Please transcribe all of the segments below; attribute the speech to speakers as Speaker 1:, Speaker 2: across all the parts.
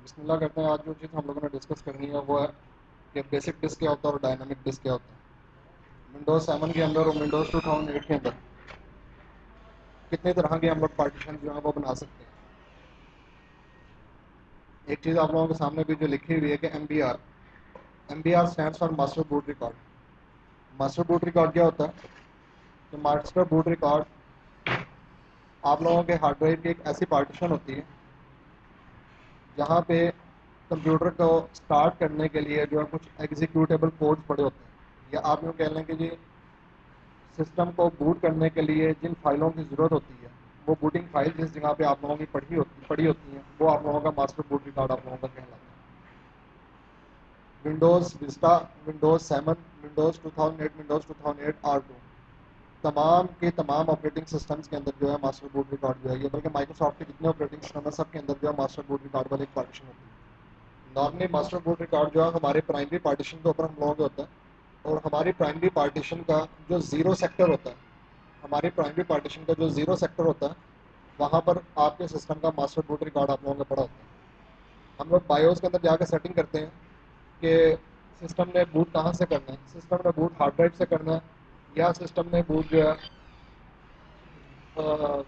Speaker 1: बिस्मिल्लाह करते हैं। आज जो चीज़ हम लोगों ने डिस्कस करनी है वो है कि बेसिक डिस्क क्या होता है और डायनामिक डिस्क क्या होता है। विंडोज़ 7 के अंदर और विंडोज़ 2008 के अंदर कितने तरह के हम लोग पार्टीशन जो है वो बना सकते हैं। एक चीज़ आप लोगों के सामने भी जो लिखी हुई है कि M B R stands for master boot record. Master boot record क्या होता है? तो मास्टर बूट रिकॉर्ड आप लोगों के हार्ड ड्राइव की एक ऐसी पार्टीशन होती है जहाँ पे कंप्यूटर को स्टार्ट करने के लिए जो है कुछ एग्जीक्यूटेबल कोड्स पड़े होते हैं, या आप यूँ कह लें कि जी सिस्टम को बूट करने के लिए जिन फाइलों की ज़रूरत होती है वो बूटिंग फाइल जिस जगह पे आप लोगों की पड़ी होती हैं वो आप लोगों का मास्टर बूट रिकॉर्ड आप लोगों का कहलाता है। Windows Vista, Windows 7, Windows 2008, Windows 2008 R2 तमाम के तमाम ऑपरेटिंग सिस्टम्स के अंदर जो है मास्टर बूट रिकॉर्ड जो है ये, बल्कि माइक्रोसॉफ्ट के जितने ऑपरेटिंग सिस्टम है सब के अंदर जो है मास्टर बूट रिकॉर्ड वाली एक पार्टीशन होती है। नॉर्मली मास्टर बूट रिकॉर्ड जो है हमारे प्राइमरी पार्टीशन के ऊपर हम लोगों के होता है, और हमारी प्राइमरी पार्टीशन का जो ज़ीरो सेक्टर होता है, हमारी प्राइमरी पार्टीशन का जो ज़ीरो सेक्टर होता है वहाँ पर आपके सिस्टम का मास्टर बूट रिकॉर्ड आप लोगों का पड़ा होता है। हम लोग बायोस के अंदर जाकर सेटिंग करते हैं कि सिस्टम ने बूट कहाँ से करना है, सिस्टम ने बूट हार्ड ड्राइव से करना है या सिस्टम ने बूट जो है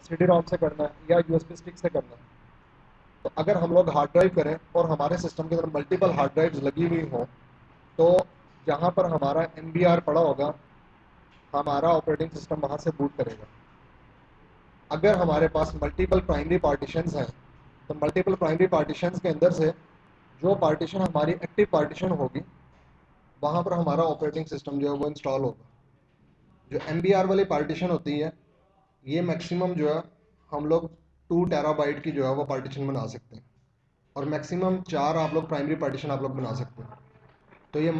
Speaker 1: सी डी रोम से करना है या USB स्टिक से करना है। तो अगर हम लोग हार्ड ड्राइव करें और हमारे सिस्टम के अंदर मल्टीपल हार्ड ड्राइव्स लगी हुई हों तो जहाँ पर हमारा MBR पड़ा होगा हमारा ऑपरेटिंग सिस्टम वहाँ से बूट करेगा। अगर हमारे पास मल्टीपल प्राइमरी पार्टीशंस हैं तो मल्टीपल प्राइमरी पार्टीशंस के अंदर से जो पार्टीशन हमारी एक्टिव पार्टीशन होगी वहाँ पर हमारा ऑपरेटिंग सिस्टम जो है वो इंस्टॉल होगा। जो MBR वाली पार्टीशन होती है ये मैक्सिमम जो है हम लोग 2 टेराबाइट की जो है वो पार्टीशन बना सकते हैं, और मैक्सिमम 4 आप लोग प्राइमरी पार्टीशन आप लोग बना सकते हैं। तो ये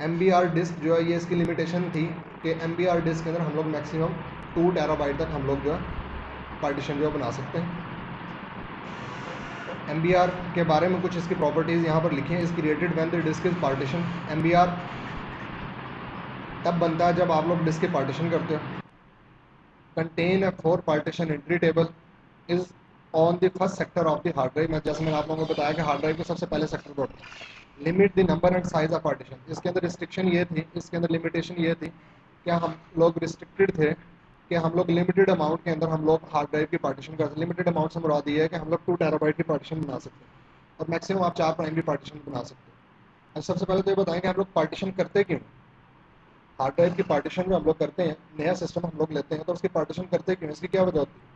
Speaker 1: MBR डिस्क जो है ये इसकी लिमिटेशन थी कि MBR डिस्क के अंदर हम लोग मैक्सिमम 2 टेराबाइट तक हम लोग जो है पार्टीशन जो है बना सकते हैं। MBR के बारे में कुछ इसकी प्रॉपर्टीज़ यहाँ पर लिखी हैं। इस created when the disk is partition. MBR तब बनता है जब आप लोग डिस्क के पार्टीशन करते हो। Contain a 4 partition entry table is on the first sector of the hard drive. मैं जैसे मैंने आप लोगों को बताया कि हार्ड ड्राइव के सबसे पहले सेक्टर पर होता है। Limit the number and size of partition. इसके अंदर रिस्ट्रिक्शन ये थी, इसके अंदर लिमिटेशन ये थी कि हम लोग रिस्ट्रिक्टेड थे कि हम लोग लिमिटेड अमाउंट के अंदर हम लोग हार्ड ड्राइव की पार्टीशन कर सकते। लिमिटेड अमाउंट से मुराद ये है कि हम लोग 2 टेराबाइट की पार्टीशन बना सकते हैं और मैक्सिमम आप 4 प्राइमरी पार्टीशन बना सकते हैं। अब सबसे पहले तो ये बताएं कि हम लोग पार्टीशन करते क्यों। हार्ड ड्राइव की पार्टीशन जो हम लोग करते हैं, नया सिस्टम हम लोग लेते हैं तो उसकी पार्टीशन करते क्यों, इसकी क्या वजह होती है?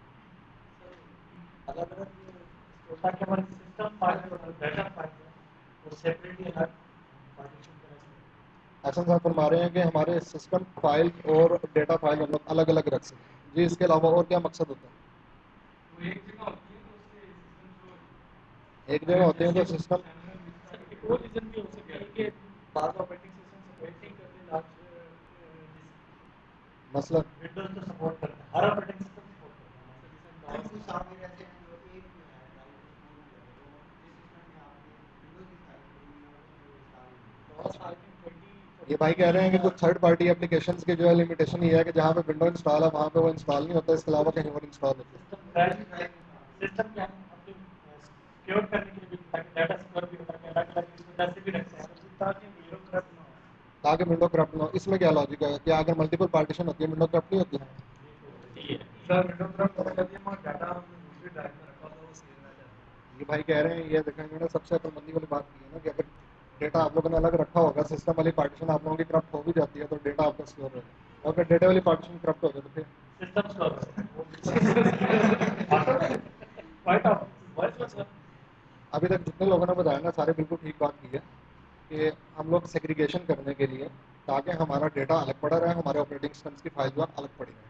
Speaker 2: अलग अलग ताकि हमारे सिस्टम फाइल और डाटा फाइल वो सेपरेटली अलग पार्टीशन करें।
Speaker 1: ऐसा साहब फरमा रहे हैं कि हमारे सिस्टम फाइल और डेटा फाइल हम लोग अलग अलग रख सकते हैं जी। इसके अलावा और क्या मकसद होता है?
Speaker 2: वो एक जगह होती है तो उससे सिस्टम जो
Speaker 1: एक जगह होते हैं तो सिस्टम
Speaker 2: सर एक और रीजन भी हो सकता है कि बाद ऑपरेटिंग सिस्टम सपोर्ट नहीं करते लार्ज
Speaker 1: मतलब
Speaker 2: विंडोज तो सपोर्ट करता है, हर ऑपरेटिंग सिस्टम सपोर्ट करता है।
Speaker 3: कुछ सामने रहते हैं जो एक जो है ड्राइव उसमें जो है वो जिस सिस्टम में आपने विंडोज की फाइल खोलनी है उसमें वो इंस्टॉल नहीं
Speaker 2: बहुत
Speaker 3: होगा।
Speaker 2: आई थिंक 20
Speaker 1: ये भाई कह रहे हैं कि कुछ थर्ड पार्टी एप्लीकेशंस के जो है लिमिटेशन ये है कि जहाँ पे विंडो इंस्टॉल है वहाँ पे वो इंस्टॉल नहीं होता, इसके अलावा कहीं और इंस्टॉल होता है।
Speaker 2: सिस्टम ड्राइव सिस्टम क्या अपने सिक्योर करने के लिए भी ताकि डाटा सिक्योर भी होता है, अलग अलग इसमें वैसे भी रखते हैं ताकि विंडो करप्ट ना हो।
Speaker 1: ताकि विंडो करप्ट ना हो। इसमें क्या लॉजिक है कि अगर मल्टीपल पार्टीशन होती है विंडो करप्ट नहीं होती है?
Speaker 2: सर विंडो करप्ट होने के लिए हमारा डाटा हमने दूसरी ड्राइव में रखा था वो सेव रह जाता है।
Speaker 1: ये भाई कह रहे हैं, ये देखें इन्होंने सबसे अक्लमंदी वाली बात की है ना कि अगर डेटा आप लोगों ने अलग रखा होगा, सिस्टम वाली पार्टीशन आप लोगों की करप्ट हो भी जाती है तो डेटा आपका सिक्योर रहेगा, और अगर डेटा वाली पार्टीशन करप्ट हो जाए तो फिर
Speaker 2: system store white of voice sir.
Speaker 1: अभी तक जितने लोगों ने बताया ना सारे बिल्कुल ठीक बात की है कि हम लोग सेग्रीगेशन करने के लिए ताकि हमारा डेटा अलग पड़ा रहे, हमारे ऑपरेटिंग सिस्टम्स की फाइल जो अलग पड़ी रहे,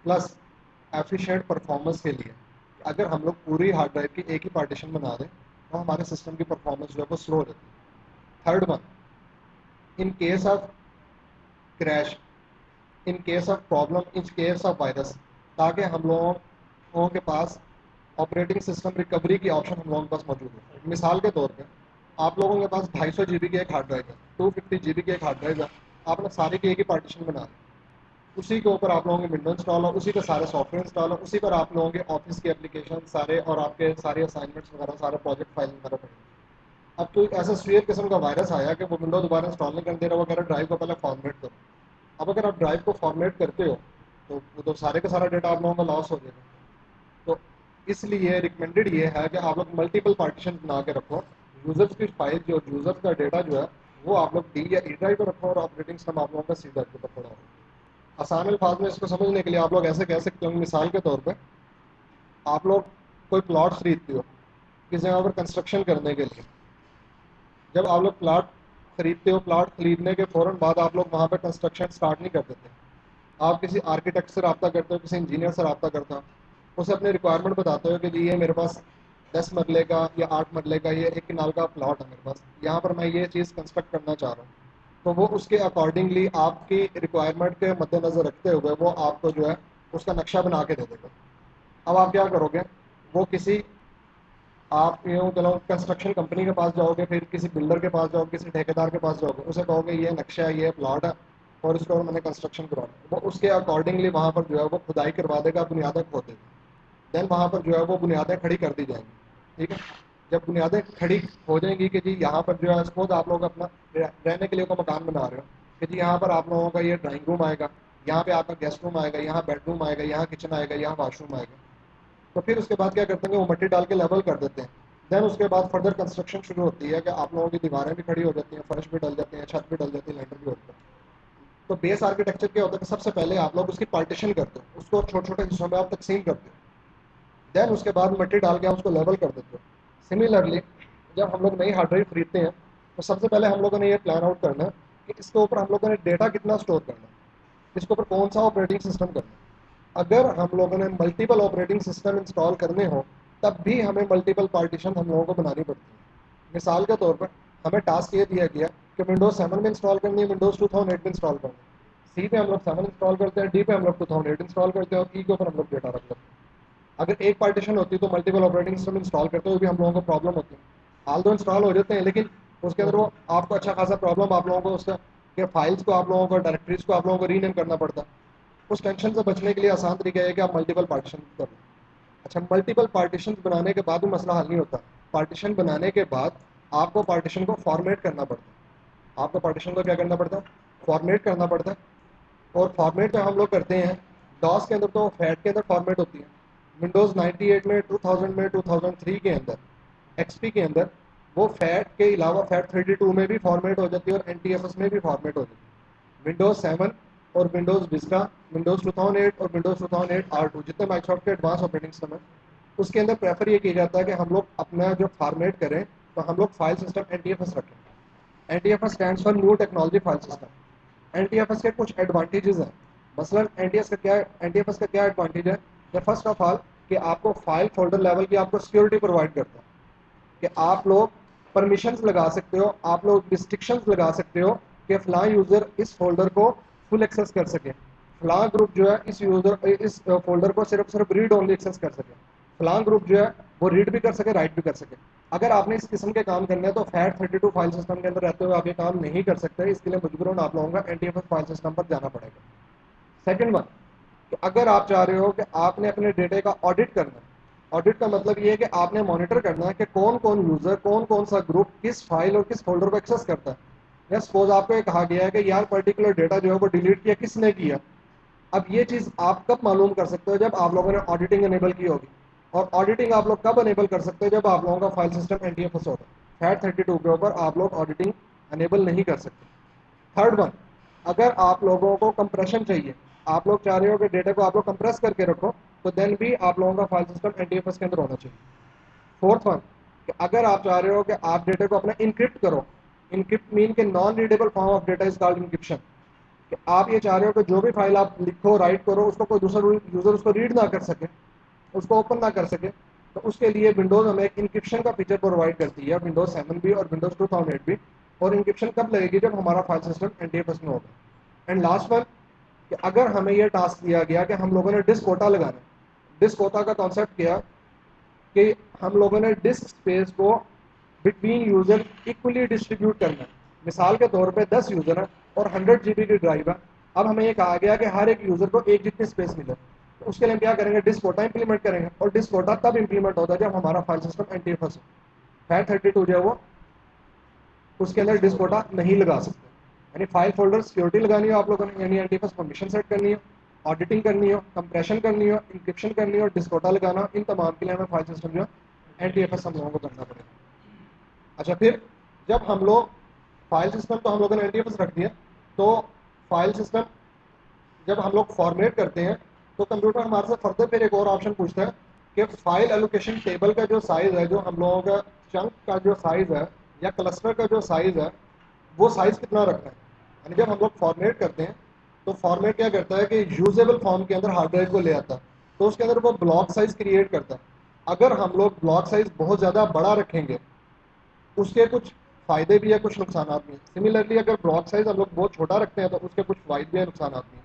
Speaker 1: प्लस एफिशिएंट परफॉर्मेंस के लिए अगर हम लोग पूरी हार्ड ड्राइव की एक ही पार्टीशन बना दें तो हमारे सिस्टम की परफॉर्मेंस जो है वो स्लो हो जाती है। Third one, in case of crash, in case of problem, in case of virus, ताकि हम लोगों के पास ऑपरेटिंग सिस्टम रिकवरी की ऑप्शन हम लोगों के पास मौजूद है। मिसाल के तौर पे आप लोगों के पास 250 GB की एक हार्ड ड्राइव है, 250 GB की एक हार्ड ड्राइव है, आपने सारे की एक ही पार्टीशन बना दी, उसी के ऊपर आप लोगों के विंडो इंस्टॉल हो, उसी पे सारे सॉफ्टवेयर इंस्टॉल हो, उसी पर आप लोगों के ऑफिस के एप्लीकेशन सारे और आपके सारे असाइनमेंट्स वगैरह सारे प्रोजेक्ट फाइल वगैरह पड़े, अब कोई ऐसा स्वीयर किस्म का वायरस आया कि वो विंडो दोबारा इंस्टॉल नहीं करने दे रहा, वो कह रहा ड्राइव को पहले फॉर्मेट करो। अब अगर आप ड्राइव को फॉर्मेट करते हो तो वो तो सारे का सारा डेटा आप लोगों का लॉस हो जाएगा। तो इसलिए रिकमेंडेड ये है कि आप लोग मल्टीपल पार्टीशन बना के रखो। यूजर्स की फाइल जो यूजर्स का डेटा जो है वो आप लोग डी या ई ड्राइव पर रखो और ऑपरेटिंग सिस्टम आप लोगों का सी ड्राइव पर पड़ा हो। आसान अल्फाज में इसको समझने के लिए आप लोग ऐसे कह सकते हो, मिसाल के तौर पे आप लोग कोई प्लॉट खरीदते हो किसी जगह पर कंस्ट्रक्शन करने के लिए। जब आप लोग प्लॉट खरीदते हो, प्लॉट खरीदने के फ़ौरन बाद आप लोग वहाँ पर कंस्ट्रक्शन स्टार्ट नहीं कर देते। आप किसी आर्किटेक्ट से रब्ता करते हो, किसी इंजीनियर से रब्ता करते हो, उसे अपनी रिक्वायरमेंट बताते हो कि जी ये मेरे पास 10 मरले का या 8 मरले का ये 1 कनाल का प्लॉट है मेरे पास, यहाँ पर मैं ये चीज़ कंस्ट्रक्ट करना चाह रहा हूँ। तो वो उसके अकॉर्डिंगली आपकी रिक्वायरमेंट के मद्देनज़र रखते हुए वो आपको जो है उसका नक्शा बना के दे देगा। अब आप क्या करोगे, वो किसी आप यूँ चलो कंस्ट्रक्शन कंपनी के पास जाओगे, फिर किसी बिल्डर के पास जाओगे, किसी ठेकेदार के पास जाओगे, उसे कहोगे ये नक्शा है, ये प्लॉट है और इसको मैंने कंस्ट्रक्शन करवाना है। वो उसके अकॉर्डिंगली वहाँ पर जो है वो खुदाई करवा देगा, बुनियादें खोद देगा। देन वहाँ पर जो है वो बुनियादें खड़ी कर दी जाएंगी। ठीक है, जब बुनियादें खड़ी हो जाएंगी कि जी यहाँ पर जो है सपोज आप लोग अपना रहने के लिए को मकान बना रहे हो कि जी यहाँ पर आप लोगों का ये ड्राइंग रूम आएगा, यहाँ पे आपका गेस्ट रूम आएगा, यहाँ बेडरूम आएगा, यहाँ किचन आएगा, यहाँ वाशरूम आएगा। तो फिर उसके बाद क्या करते हैं, वो मिट्टी डाल के लेवल कर देते हैं। देन उसके बाद फर्दर कंस्ट्रक्शन शुरू होती है कि आप लोगों की दीवारें भी खड़ी हो जाती हैं, फर्श भी डल जाते हैं, छत भी डल जाती है, लेंटर भी होता है। तो बेस आर्किटेक्चर क्या होता है कि सबसे पहले आप लोग उसकी पार्टीशन करते हो, उसको छोटे छोटे हिस्सों में आप तकसीम करते हो। देन उसके बाद मिट्टी डाल के आप उसको लेवल कर देते हो। सिमिलरली जब हम लोग नई हार्ड ड्राइव खरीदते हैं तो सबसे पहले हम लोगों ने ये प्लान आउट करना है कि इसके ऊपर हम लोगों ने डेटा कितना स्टोर करना है, इसके ऊपर कौन सा ऑपरेटिंग सिस्टम करना है। अगर हम लोगों ने मल्टीपल ऑपरेटिंग सिस्टम इंस्टॉल करने हो तब भी हमें मल्टीपल पार्टीशन हम लोगों को बनानी पड़ती है। मिसाल के तौर पर हमें टास्क ये दिया गया कि विंडोज 7 में इंस्टॉल करनी है, विंडोज 2008 में इंस्टॉल करनी है। सी पे हम लोग 7 इंस्टॉल करते हैं, डी पे हम लोग 2008 इंस्टॉल करते हैं और ई के ऊपर हम लोग डेटा रख लेते हैं। अगर एक पार्टीशन होती तो मल्टीपल ऑपरेटिंग सिस्टम इंस्टॉल करते हुए भी हम लोगों को प्रॉब्लम होती है। हाल तो इंस्टॉल हो जाते हैं लेकिन उसके अंदर वो आपको अच्छा खासा प्रॉब्लम आप लोगों को उसका कि फाइल्स को आप लोगों को डायरेक्टरीज को आप लोगों को रीनेम करना पड़ता है। उस टेंशन से बचने के लिए आसान तरीका है कि आप मल्टीपल पार्टीशन कर लो। अच्छा, मल्टीपल पार्टीशन बनाने के बाद भी मसला हल नहीं होता। पार्टीशन बनाने के बाद आपको पार्टीशन को फॉर्मेट करना पड़ता है। आपको पार्टीशन को क्या करना पड़ता है, फॉर्मेट करना पड़ता है। और फॉर्मेट जो हम लोग करते हैं डॉस के अंदर तो फैट के अंदर फॉर्मेट होती है, विंडोज़ 98 में, 2000 में, 2003 के अंदर, एक्सपी के अंदर वो फैट के अलावा फैट 32 में भी फॉर्मेट हो जाती है और एनटीएफएस में भी फॉर्मेट हो जाती है। विंडोज 7 और विंडोज विस्टा, विंडोज 2008 और विंडोज 2008 R2 जितने माइक्रोसॉफ्ट के एडवांस ऑपरेटिंग सिस्टम है उसके अंदर प्रेफर ये किया जाता है कि हम लोग अपना जो फॉर्मेट करें तो हम लोग फाइल सिस्टम एनटीएफएस रखें। NTFS stands for new technology file system. NTFS के कुछ एडवांटेजेस हैं। मसलन एनटीएफएस का क्या एडवांटेज है कि फर्स्ट ऑफ ऑल कि आपको फाइल फोल्डर लेवल की आपको सिक्योरिटी प्रोवाइड करता है कि आप लोग परमिशंस लगा सकते हो, आप लोग रिस्ट्रिक्शंस लगा सकते हो कि फलां यूज़र इस फोल्डर को फुल एक्सेस कर सके, फलां ग्रुप जो है इस फोल्डर को सिर्फ रीड ओनली एक्सेस कर सके, फलां ग्रुप जो है वो रीड भी कर सके, राइट भी कर सके। अगर आपने इस किस्म के काम करने हैं तो फैट 32 फाइल सिस्टम के अंदर रहते हुए आप ये काम नहीं कर सकते। इसके लिए मजबूरन आप लोगों का एनटीएफएस फाइल सिस्टम पर जाना पड़ेगा। सेकेंड वन कि अगर आप चाह रहे हो कि आपने अपने डेटे का ऑडिट करना है, ऑडिट का मतलब ये है कि आपने मॉनिटर करना है कि कौन कौन यूजर, कौन कौन सा ग्रुप किस फाइल और किस फोल्डर को एक्सेस करता है। या सपोज आपको ये कहा गया है कि यार पर्टिकुलर डेटा जो है वो डिलीट किया, किसने किया। अब ये चीज़ आप कब मालूम कर सकते हो, जब आप लोगों ने ऑडिटिंग एनेबल की होगी। और ऑडिटिंग आप लोग कब एनेबल कर सकते हो, जब आप लोगों का फाइल सिस्टम एनटीएफएस होगा। फैट 32 के ऊपर आप लोग ऑडिटिंग एनेबल नहीं कर सकते। थर्ड वन, अगर आप लोगों को कंप्रेशन चाहिए, आप लोग चाह रहे हो कि डेटा को आप लोग कंप्रेस करके रखो, तो देन भी आप लोगों का फाइल सिस्टम एनटीएफएस के अंदर होना चाहिए। फोर्थ वन कि अगर आप चाह रहे हो कि आप डेटा को अपना इनक्रिप्ट करो, इनक्रिप्ट मीन के non readable form of data is called encryption, कि आप ये चाह रहे हो कि जो भी फाइल आप लिखो, राइट करो, उसको कोई दूसरा यूजर उसको रीड ना कर सके, उसको ओपन ना कर सके। तो उसके लिए विंडोज हमें एक इंक्रिप्शन का फीचर प्रोवाइड करती है, विंडोज 7 भी और विंडोज 2008 भी। और इंक्रिप्शन कब लगेगी, जब हमारा फाइल सिस्टम एनटीएफएस में होगा। एंड लास्ट वन कि अगर हमें यह टास्क दिया गया कि हम लोगों ने डिस्क कोटा लगाना है। डिस्क कोटा का कॉन्सेप्ट किया कि हम लोगों ने डिस्क स्पेस को बिटवीन यूजर इक्वली डिस्ट्रीब्यूट करना है। मिसाल के तौर पे 10 यूजर है और 100 GB की ड्राइव है। अब हमें ये कहा गया कि हर एक यूजर को एक जितनी स्पेस मिले, तो उसके लिए हम क्या करेंगे, डिस्क कोटा इंप्लीमेंट करेंगे। और डिस्क कोटा तब इंप्लीमेंट होता है जब हमारा फाइल सिस्टम एनटीएफएस हो। फैट 32 जो है वो उसके अंदर डिस्क कोटा नहीं लगा सकते। यानी फाइल फोल्डर सिक्योरिटी लगानी हो आप लोगों ने, यानी एनटीएफएस परमिशन सेट करनी हो, ऑडिटिंग करनी हो, कंप्रेशन करनी हो, इंक्रिप्शन करनी हो, डिस्क कोटा लगाना हो, इन तमाम के लिए हमें फाइल सिस्टम जो एनटीएफएस हम लोगों को करना पड़ेगा। अच्छा, फिर जब हम लोग फाइल सिस्टम तो हम लोगों ने एनटीएफएस रख दिया, तो फाइल सिस्टम जब हम लोग फॉर्मेट करते हैं तो कंप्यूटर हमारे से फर्दर फिर एक और ऑप्शन पूछता है कि फाइल एलोकेशन टेबल का जो साइज़ है, जो हम लोगों का चंक का जो साइज़ है या क्लस्टर का जो साइज़ है, वो साइज़ कितना रखना है। यानी जब हम लोग फॉर्मेट करते हैं तो फॉर्मेट क्या करता है कि यूजेबल फॉर्म के अंदर हार्ड ड्राइव को ले आता है, तो उसके अंदर वो ब्लॉक साइज़ क्रिएट करता है। अगर हम लोग ब्लॉक साइज़ बहुत ज़्यादा बड़ा रखेंगे, उसके कुछ फ़ायदे भी है, कुछ नुकसान भी हैं। सिमिलरली अगर ब्लॉक साइज़ हम लोग बहुत छोटा रखते हैं तो उसके कुछ फ़ायदे भी हैं, नुकसान भी हैं।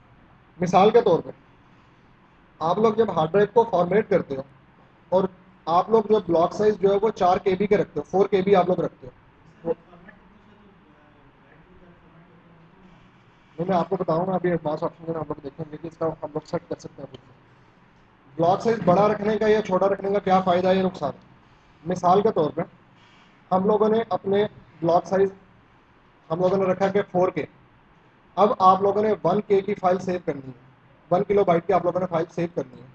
Speaker 1: मिसाल के तौर पर आप लोग जब हार्ड ड्राइव को फॉर्मेट करते हो और आप लोग जो ब्लॉक साइज जो है वो 4 KB के रखते हो, 4 KB आप लोग रखते हो, मैं आपको बताऊंगा अभी एडवांस ऑप्शन में हम लोग देखेंगे कि इसका हम लोग सेट कर सकते हैं। ब्लॉक साइज बड़ा रखने का या छोटा रखने का क्या फ़ायदा है या नुकसान है। मिसाल के तौर पर हम लोगों ने अपने ब्लॉक साइज हम लोगों ने रखा कि 4K। अब आप लोगों ने 1K की फाइल सेव करनी है, 1 KB की आप लोगों ने फाइल सेव करनी है।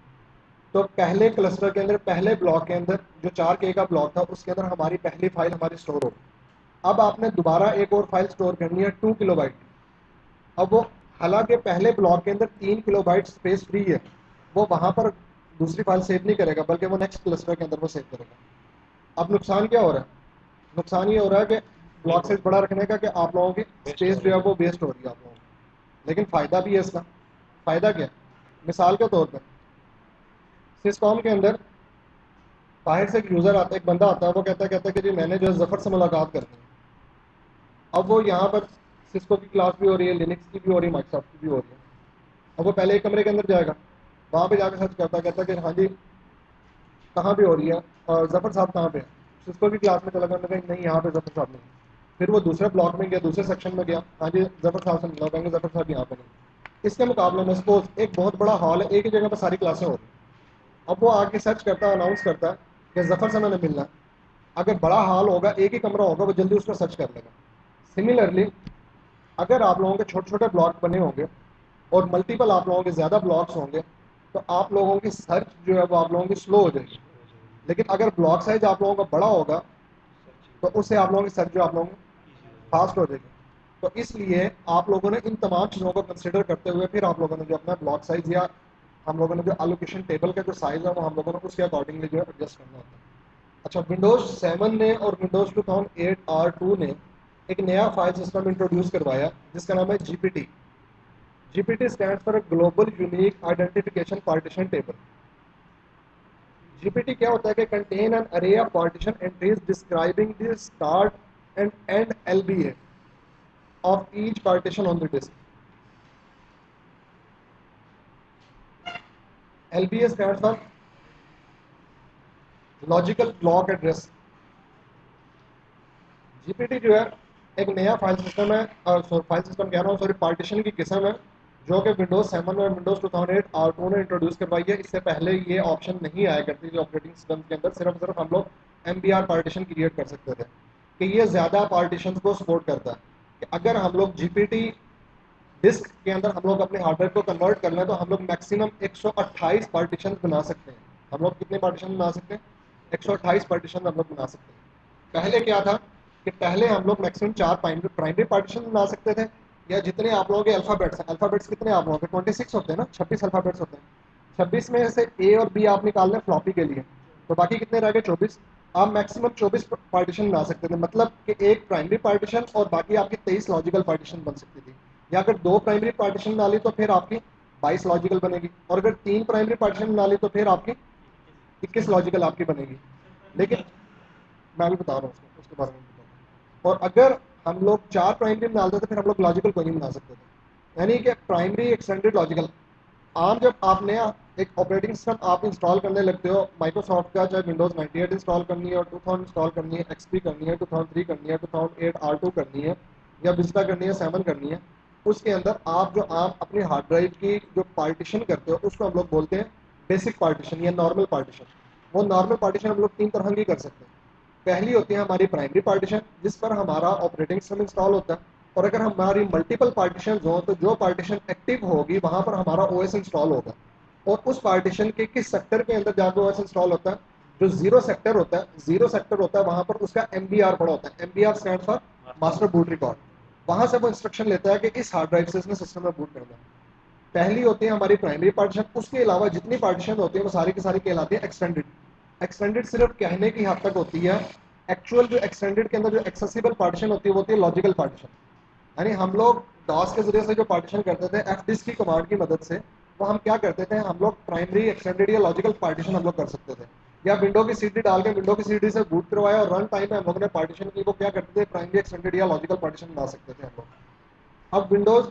Speaker 1: तो पहले क्लस्टर के अंदर, पहले ब्लॉक के अंदर जो 4K का ब्लॉक था उसके अंदर हमारी पहली फाइल हमारी स्टोर हो। अब आपने दोबारा एक और फाइल स्टोर करनी है 2 KB। अब वो हालांकि पहले ब्लॉक के अंदर 3 KB स्पेस फ्री है, वो वहाँ पर दूसरी फाइल सेव नहीं करेगा बल्कि वो नेक्स्ट क्लस्टर के अंदर वो सेव करेगा। अब नुकसान क्या हो रहा है? नुकसान ये हो रहा है कि ब्लॉक साइज बड़ा रखने का कि आप लोगों की स्पेस जो है वो वेस्ट हो रही है आप लोगों को, लेकिन फ़ायदा भी है इसका। फ़ायदा क्या है? मिसाल के तौर पर सिस्कॉम के अंदर बाहर से एक यूज़र आता है, एक बंदा आता है, वो कहता है कि जी मैंने जो है ज़फ़र से मुलाकात करनी है। अब वो यहाँ पर सिस्को की क्लास भी हो रही है, लिनक्स की भी हो रही है, माइक्रोसॉफ्ट की भी हो रही है। अब वो पहले एक कमरे के अंदर जाएगा, वहाँ पे जाकर सर्च करता है, कहता है कि हाँ जी कहाँ पे हो रही है और ज़फ़र साहब कहाँ पे है। सिस्को की क्लास में चला गया, मैंने कहा नहीं यहाँ पे ज़फ़र साहब नहीं। फिर वो दूसरे ब्लॉक में गया, दूसरे सेक्शन में गया, हाँ जी ज़फ़र साहब से मिला, कहेंगे ज़फ़र साहब यहाँ पे नहीं। इसके मुकाबले में सपोज एक बहुत बड़ा हॉल है, एक ही जगह पर सारी क्लासें हो रही हैं। अब वो आके सर्च करता है, अनाउंस करता है कि ज़फ़र से मैंने मिलना है। अगर बड़ा हॉल होगा, एक ही कमरा होगा, वो जल्दी उसको सर्च कर लेगा। सिमिलरली अगर आप लोगों के छोटे छोटे ब्लॉक बने होंगे और मल्टीपल आप लोगों के ज़्यादा ब्लॉक्स होंगे तो आप लोगों की सर्च जो है वो आप लोगों की स्लो हो जाएगी। लेकिन अगर ब्लॉक साइज आप लोगों का बड़ा होगा तो उससे आप लोगों की सर्च जो आप लोगों की फास्ट हो जाएगी। तो इसलिए आप लोगों ने इन तमाम चीज़ों को कंसिडर करते हुए फिर आप लोगों ने जो अपना ब्लॉक साइज या हम लोगों ने जो एलोकेशन टेबल का जो साइज़ है वो हम लोगों ने उसके अकॉर्डिंगली जो है एडजस्ट करना होता है। अच्छा, विंडोज़ 7 ने और विंडोज़ 2008 R2 ने एक नया फाइल सिस्टम इंट्रोड्यूस करवाया जिसका नाम है GPT. GPT stands for global unique identification partition table. GPT क्या होता है कि contain an array of partition entries describing the start and end LBA of each partition on the disk. LBA stands for logical block address. GPT जो है एक नया file system है, file system कह रहा हूँ सॉरी, पार्टीशन की किस्म है जो कि विंडोज़ 7 और विंडोज़ 2008 R2 ने इंट्रोड्यूस करवाई है। इससे पहले ये ऑप्शन नहीं आया करती थी ऑपरेटिंग सिस्टम के अंदर, सिर्फ हम लोग MBR पार्टीशन क्रिएट कर सकते थे। कि ये ज़्यादा पार्टीशन को सपोर्ट करता है कि अगर हम लोग जीपीटी डिस्क के अंदर हम लोग अपने हार्डवेयर को कन्वर्ट कर लें तो हम लोग मैक्सिमम 128 पार्टीशन बना सकते हैं। हम लोग कितने पार्टीशन बना सकते हैं? 128 पार्टीशन हम लोग बना सकते हैं। पहले क्या था कि पहले हम लोग मैक्सिमम 4 प्राइमरी पार्टीशन बना सकते थे, या जितने आप लोगों के अल्फ़ाबेट्स हैं, अल्फ़ाबेट्स कितने आप लोगों के 26 होते हैं ना, 26 अल्फ़ाबेट्स होते हैं। 26 में से ए और बी आप निकाल लें फ्लॉपी के लिए, तो बाकी कितने रह गए? 24। आप मैक्सिमम 24 पार्टीशन बना सकते थे, मतलब कि एक प्राइमरी पार्टीशन और बाकी आपकी 23 लॉजिकल पार्टीशन बन सकती थी। या अगर 2 प्राइमरी पार्टीशन बना ली तो फिर आपकी 22 लॉजिकल बनेगी, और अगर 3 प्राइमरी पार्टीशन बना ली तो फिर आपकी 21 लॉजिकल आपकी बनेगी। लेकिन मैं भी बता रहा हूँ उसके बारे में बता रहा हूँ। और अगर हम लोग 4 प्राइमरी बना देते तो फिर हम लोग लॉजिकल कोई नहीं बना सकते थे। यानी कि प्राइमरी एक्सटेंडेड लॉजिकल। आम जब आप नया एक ऑपरेटिंग सिस्टम आप इंस्टॉल करने लगते हो माइक्रोसॉफ्ट का, चाहे विंडोज़ 98 इंस्टॉल करनी है और 2000 इंस्टॉल करनी है, एक्सपी करनी है, 2003 करनी है, 2008 R2 करनी है, या विस्टा करनी है, 7 करनी है, उसके अंदर आप जो आप अपनी हार्ड ड्राइव की जो पार्टीशन करते हो उसको हम लोग बोलते हैं बेसिक पार्टीशन या नॉर्मल पार्टीशन। वो नॉर्मल पार्टीशन हम लोग 3 तरह की कर सकते हैं। पहली होती है हमारी प्राइमरी पार्टीशन, जिस पर हमारा ऑपरेटिंग सिस्टम इंस्टॉल होता है, और अगर हमारी मल्टीपल पार्टीशन हो तो जो पार्टीशन एक्टिव होगी वहां पर हमारा ओएस इंस्टॉल होगा, और उस पार्टीशन के किस सेक्टर के अंदर जाकर ओएस इंस्टॉल होता है, जो जीरो सेक्टर होता है, वहां पर उसका एमबीआर पड़ा होता है। MBR stand for master boot record. वहां से वो इंस्ट्रक्शन लेता है कि इस हार्ड ड्राइव से इसने सिस्टम में बूट करना है। पहली होती है हमारी प्राइमरी पार्टीशन। उसके अलावा जितनी पार्टीशन होती है वो सारी की सारी कहलाती है एक्सटेंडेड। एक्सटेंडेड सिर्फ कहने की हद तक होती है, एक्चुअल जो एक्सटेंडेड के अंदर जो एक्सेसिबल पार्टीशन होती है वो होती है लॉजिकल पार्टीशन। यानी हम लोग डॉस के जरिए से जो पार्टीशन करते थे एफ डिस्क की कमांड की मदद से, वो हम क्या करते थे, हम लोग प्राइमरी एक्सटेंडेड या लॉजिकल पार्टीशन हम लोग कर सकते थे, या विंडो की सीडी डाल के विंडो की सीडी से बूट करवाया और रन टाइम में हम लोग ने पार्टीशन की वो क्या करते थे, प्राइमरी एक्सटेंडेड या लॉजिकल पार्टीशन बना सकते थे हम लोग। अब विंडोज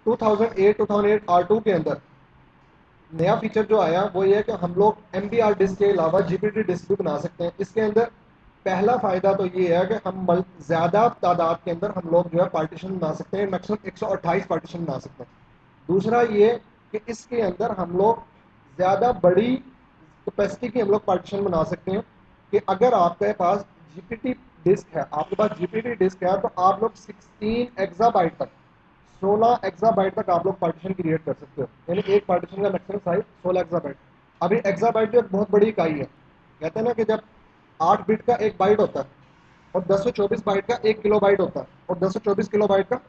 Speaker 1: 2008 R2 के अंदर नया फीचर जो आया वो ये है कि हम लोग MBR डिस्क के अलावा जीपीटी डिस्क भी बना सकते हैं। इसके अंदर पहला फायदा तो ये है कि हम ज्यादा तादाद के अंदर हम लोग जो है पार्टीशन बना सकते हैं, मैक्सिमम 128 पार्टीशन बना सकते हैं। दूसरा ये कि इसके अंदर हम लोग ज्यादा बड़ी कैपेसिटी की हम लोग पार्टीशन बना सकते हैं, कि अगर आपके पास जीपीटी डिस्क है, आपके पास जीपीटी डिस्क है, तो आप लोग 16 एक्साबाइट तक, 16 एक्साबाइट तक आप लोग पार्टीशन क्रिएट कर सकते हो। यानी एक पार्टीशन का मैक्सिमम साइज 16 एक्साबाइट। अभी एक्साबाइट जो एक बहुत बड़ी इकाई है। कहते हैं ना कि जब 8 बिट का एक बाइट होता है और 1024 बाइट का 1 किलोबाइट होता है, और 1024 किलोबाइट का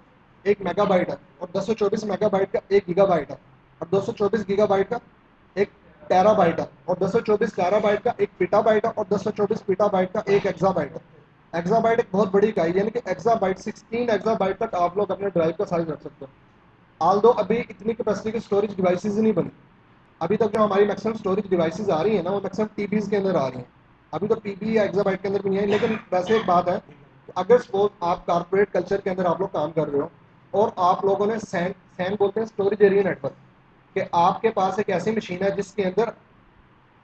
Speaker 1: 1 मेगाबाइट है, और 1024 मेगाबाइट का 1 गीगाबाइट है, और 224 गीगाबाइट का 1 टेराबाइट है, और 224 टेराबाइट का 1 पीटाबाइट है, और 224 पीटाबाइट का 1 एक्साबाइट है। एक्साबाइट एक बहुत बड़ी इकाई है, यानी कि एक्साबाइट 16 एक्साबाइट तक आप लोग अपने ड्राइव का साइज रख सकते हो। आल दो अभी इतनी कैपेसिटी की स्टोरेज डिवाइसेज ही नहीं बनी। अभी तक जो हमारी मैक्सिमम स्टोरेज डिवाइसेज आ रही है ना, वो मैक्सिमम टीबीज के अंदर आ रही हैं। अभी तो पीबी या एक्साबाइट के अंदर भी नहीं है। लेकिन वैसे एक बात है, अगर सपोज आप कारपोरेट कल्चर के अंदर आप लोग काम कर रहे हो, और आप लोगों ने सैन सैन बोलते हैं स्टोरेज एरिया नेटवर्क, कि आपके पास एक ऐसी मशीन है जिसके अंदर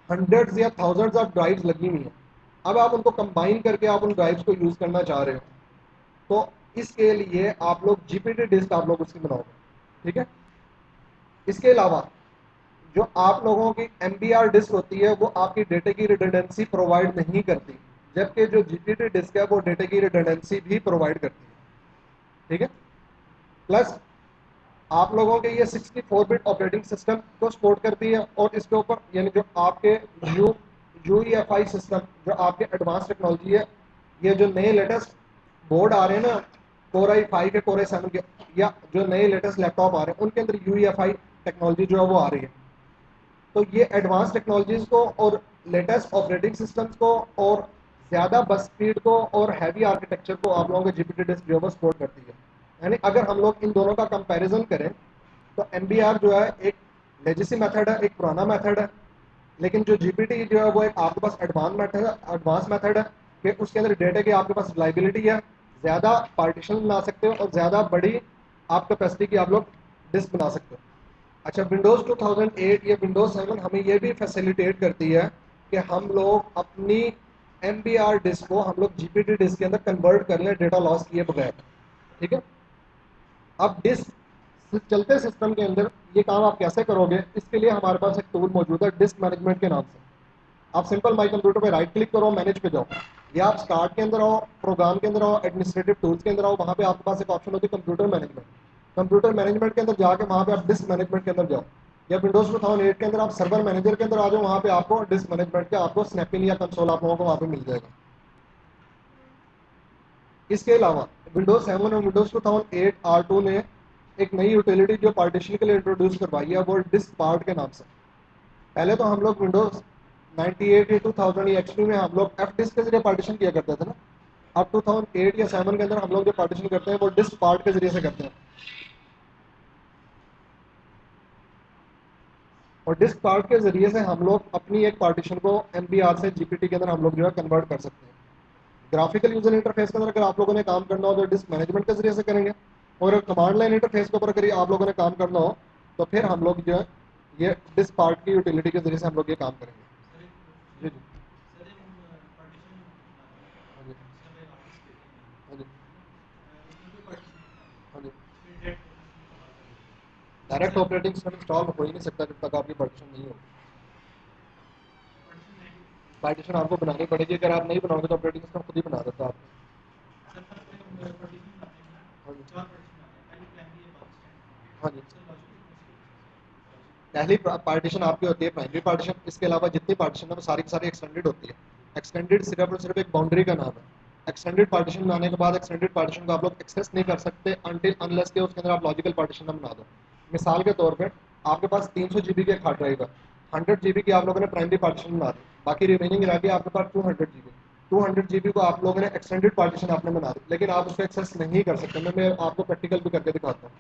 Speaker 1: हंड्रेड्स या थाउजेंड्स ऑफ ड्राइव्स लगी हुई हैं, अब आप उनको कंबाइन करके आप उन ड्राइव्स को यूज करना चाह रहे हो, तो इसके लिए आप लोग जीपीटी डिस्क आप लोग उसकी बनाओगे। ठीक है। इसके अलावा जो आप लोगों की एमबीआर डिस्क होती है वो आपकी डेटा की रिडंडेंसी प्रोवाइड नहीं करती, जबकि जो जीपीटी डिस्क है वो डेटा की रिडंडेंसी भी प्रोवाइड करती है। ठीक है। प्लस आप लोगों के ये 64 बिट ऑपरेटिंग सिस्टम को सपोर्ट करती है, और इसके ऊपर यानी जो आपके यू यूईएफआई सिस्टम, जो आपके एडवांस टेक्नोलॉजी है, ये जो नए लेटेस्ट बोर्ड आ रहे हैं ना, कोर i5 के, कोर i7 के, या जो नए लेटेस्ट लैपटॉप आ रहे हैं उनके अंदर यूईएफआई टेक्नोलॉजी जो है वो आ रही है। तो ये एडवांस टेक्नोलॉजीज को और लेटेस्ट ऑपरेटिंग सिस्टम्स को और ज़्यादा बस स्पीड को और हैवी आर्किटेक्चर को आप लोगों के जीपीटी डिस्क जो है सपोर्ट करती है। यानी अगर हम लोग इन दोनों का कंपैरिजन करें तो एमबीआर जो है एक लेजेसी मेथड है, एक पुराना मेथड है, लेकिन जो जीपीटी जो है वो एक आपके पास एडवांस मेथड है, कि उसके अंदर डेटा की आपके पास रिलायबिलिटी है, ज़्यादा पार्टीशन बना सकते हो और ज़्यादा बड़ी आप कैपेसिटी की आप लोग डिस्क बना सकते हो। अच्छा, विंडोज़ 2008 या विंडोज़ 7 हमें ये भी फैसिलिटेट करती है कि हम लोग अपनी एमबीआर डिस्क को हम लोग जीपीटी डिस्क के अंदर कन्वर्ट कर लें डेटा लॉस किए बगैर। ठीक है। अब डिस्क चलते सिस्टम के अंदर ये काम आप कैसे करोगे, इसके लिए हमारे पास एक टूल मौजूद है डिस्क मैनेजमेंट के नाम से। आप सिंपल माई कंप्यूटर पे राइट क्लिक करो, मैनेज पे जाओ, या आप स्टार्ट के अंदर आओ, प्रोग्राम के अंदर आओ, एडमिनिस्ट्रेटिव टूल्स के अंदर आओ, वहाँ पे आपके पास एक ऑप्शन होती है कंप्यूटर मैनेजमेंट। कंप्यूटर मैनेजमेंट के अंदर जाके वहाँ पे आप डिस्क मैनेजमेंट के अंदर जाओ, या विंडोज 2008 के अंदर आप सर्वर मैनेजर के अंदर आ जाओ, वहाँ पे आपको डिस्क मैनेजमेंट का आपको स्नैपिंग या कंसोल आप लोगों को वहाँ पे मिल जाएगा। इसके अलावा विंडोज 7 और विंडोज 2008 R2 ने एक नई यूटिलिटी जो पार्टीशन के लिए इंट्रोड्यूस करवाई है, वो डिस्क पार्ट के नाम से। पहले तो हम लोग विंडोज 98 या 2000 या एक्सपी में हम लोग एफ डिस्क के जरिए पार्टीशन किया करते थे ना। अब 2008 या 7 के अंदर हम लोग जो पार्टीशन करते हैं वो डिस्क पार्ट के जरिए से करते हैं, और डिस्क पार्ट के जरिए से हम लोग अपनी एक पार्टीशन को एमबीआर से जीपीटी के अंदर हम लोग जो है कन्वर्ट कर सकते हैं। ग्राफिकल यूजर इंटरफेस के अंदर अगर आप लोगों ने काम करना हो तो डिस्क मैनेजमेंट के जरिए से करेंगे, और कमांड लाइन इंटरफेस के ऊपर अगर आप लोगों ने काम करना हो तो फिर हम लोग जो है ये डिस्क पार्ट की यूटिलिटी के जरिए से हम लोग ये काम करेंगे। जी जी। हाँ जी। हाँ जी। हाँ जी। डायरेक्ट ऑपरेटिंग सिस्टम इंस्टॉल हो ही नहीं सकता जब तक आपकी पार्टीशन नहीं हो। पार्टीशन आपको बनानी पड़ेगी, अगर आप नहीं बनाओगे तो ऑपरेटिंग सिस्टम खुद ही बना देता है आपको।
Speaker 2: सर पर पार्टीशन बनाते हैं
Speaker 1: हाँ जी,
Speaker 2: चार पार्टीशन बनाते हैं, पहली प्राइमरी है बाकी स्टैंडर्ड।
Speaker 1: हाँ जी।
Speaker 2: सर लॉजिक कैसे
Speaker 1: पहली पार्टीशन आपकी होती है प्राइमरी पार्टीशन, इसके अलावा जितनी पार्टीशन है वो सारी की सारी एक्सटेंडेड होती है। एक्सटेंडेड सिर्फ और सिर्फ एक बाउंड्री का नाम है। एक्सटेंडेड पार्टीशन बनाने के बाद एक्सटेंडेड पार्टीशन को आप लोग एक्सेस नहीं कर सकते अनटिल अनलेस के उसके अंदर आप लॉजिकल पार्टीशन ना बना दो। मिसाल के तौर पे आपके पास 300 जीबी के हार्ड ड्राइव है, 100 जीबी की आप लोगों ने प्राइमरी पार्टीशन बना दी, बाकी रिमेनिंग रह गया आपके पास 200 जीबी। 200 जीबी को आप लोगों ने एक्सटेंडेड पार्टीशन आपने बना दी, लेकिन आप उसको एक्सेस नहीं कर सकते। मैं आपको प्रैक्टिकल भी करके दिखाता हूँ।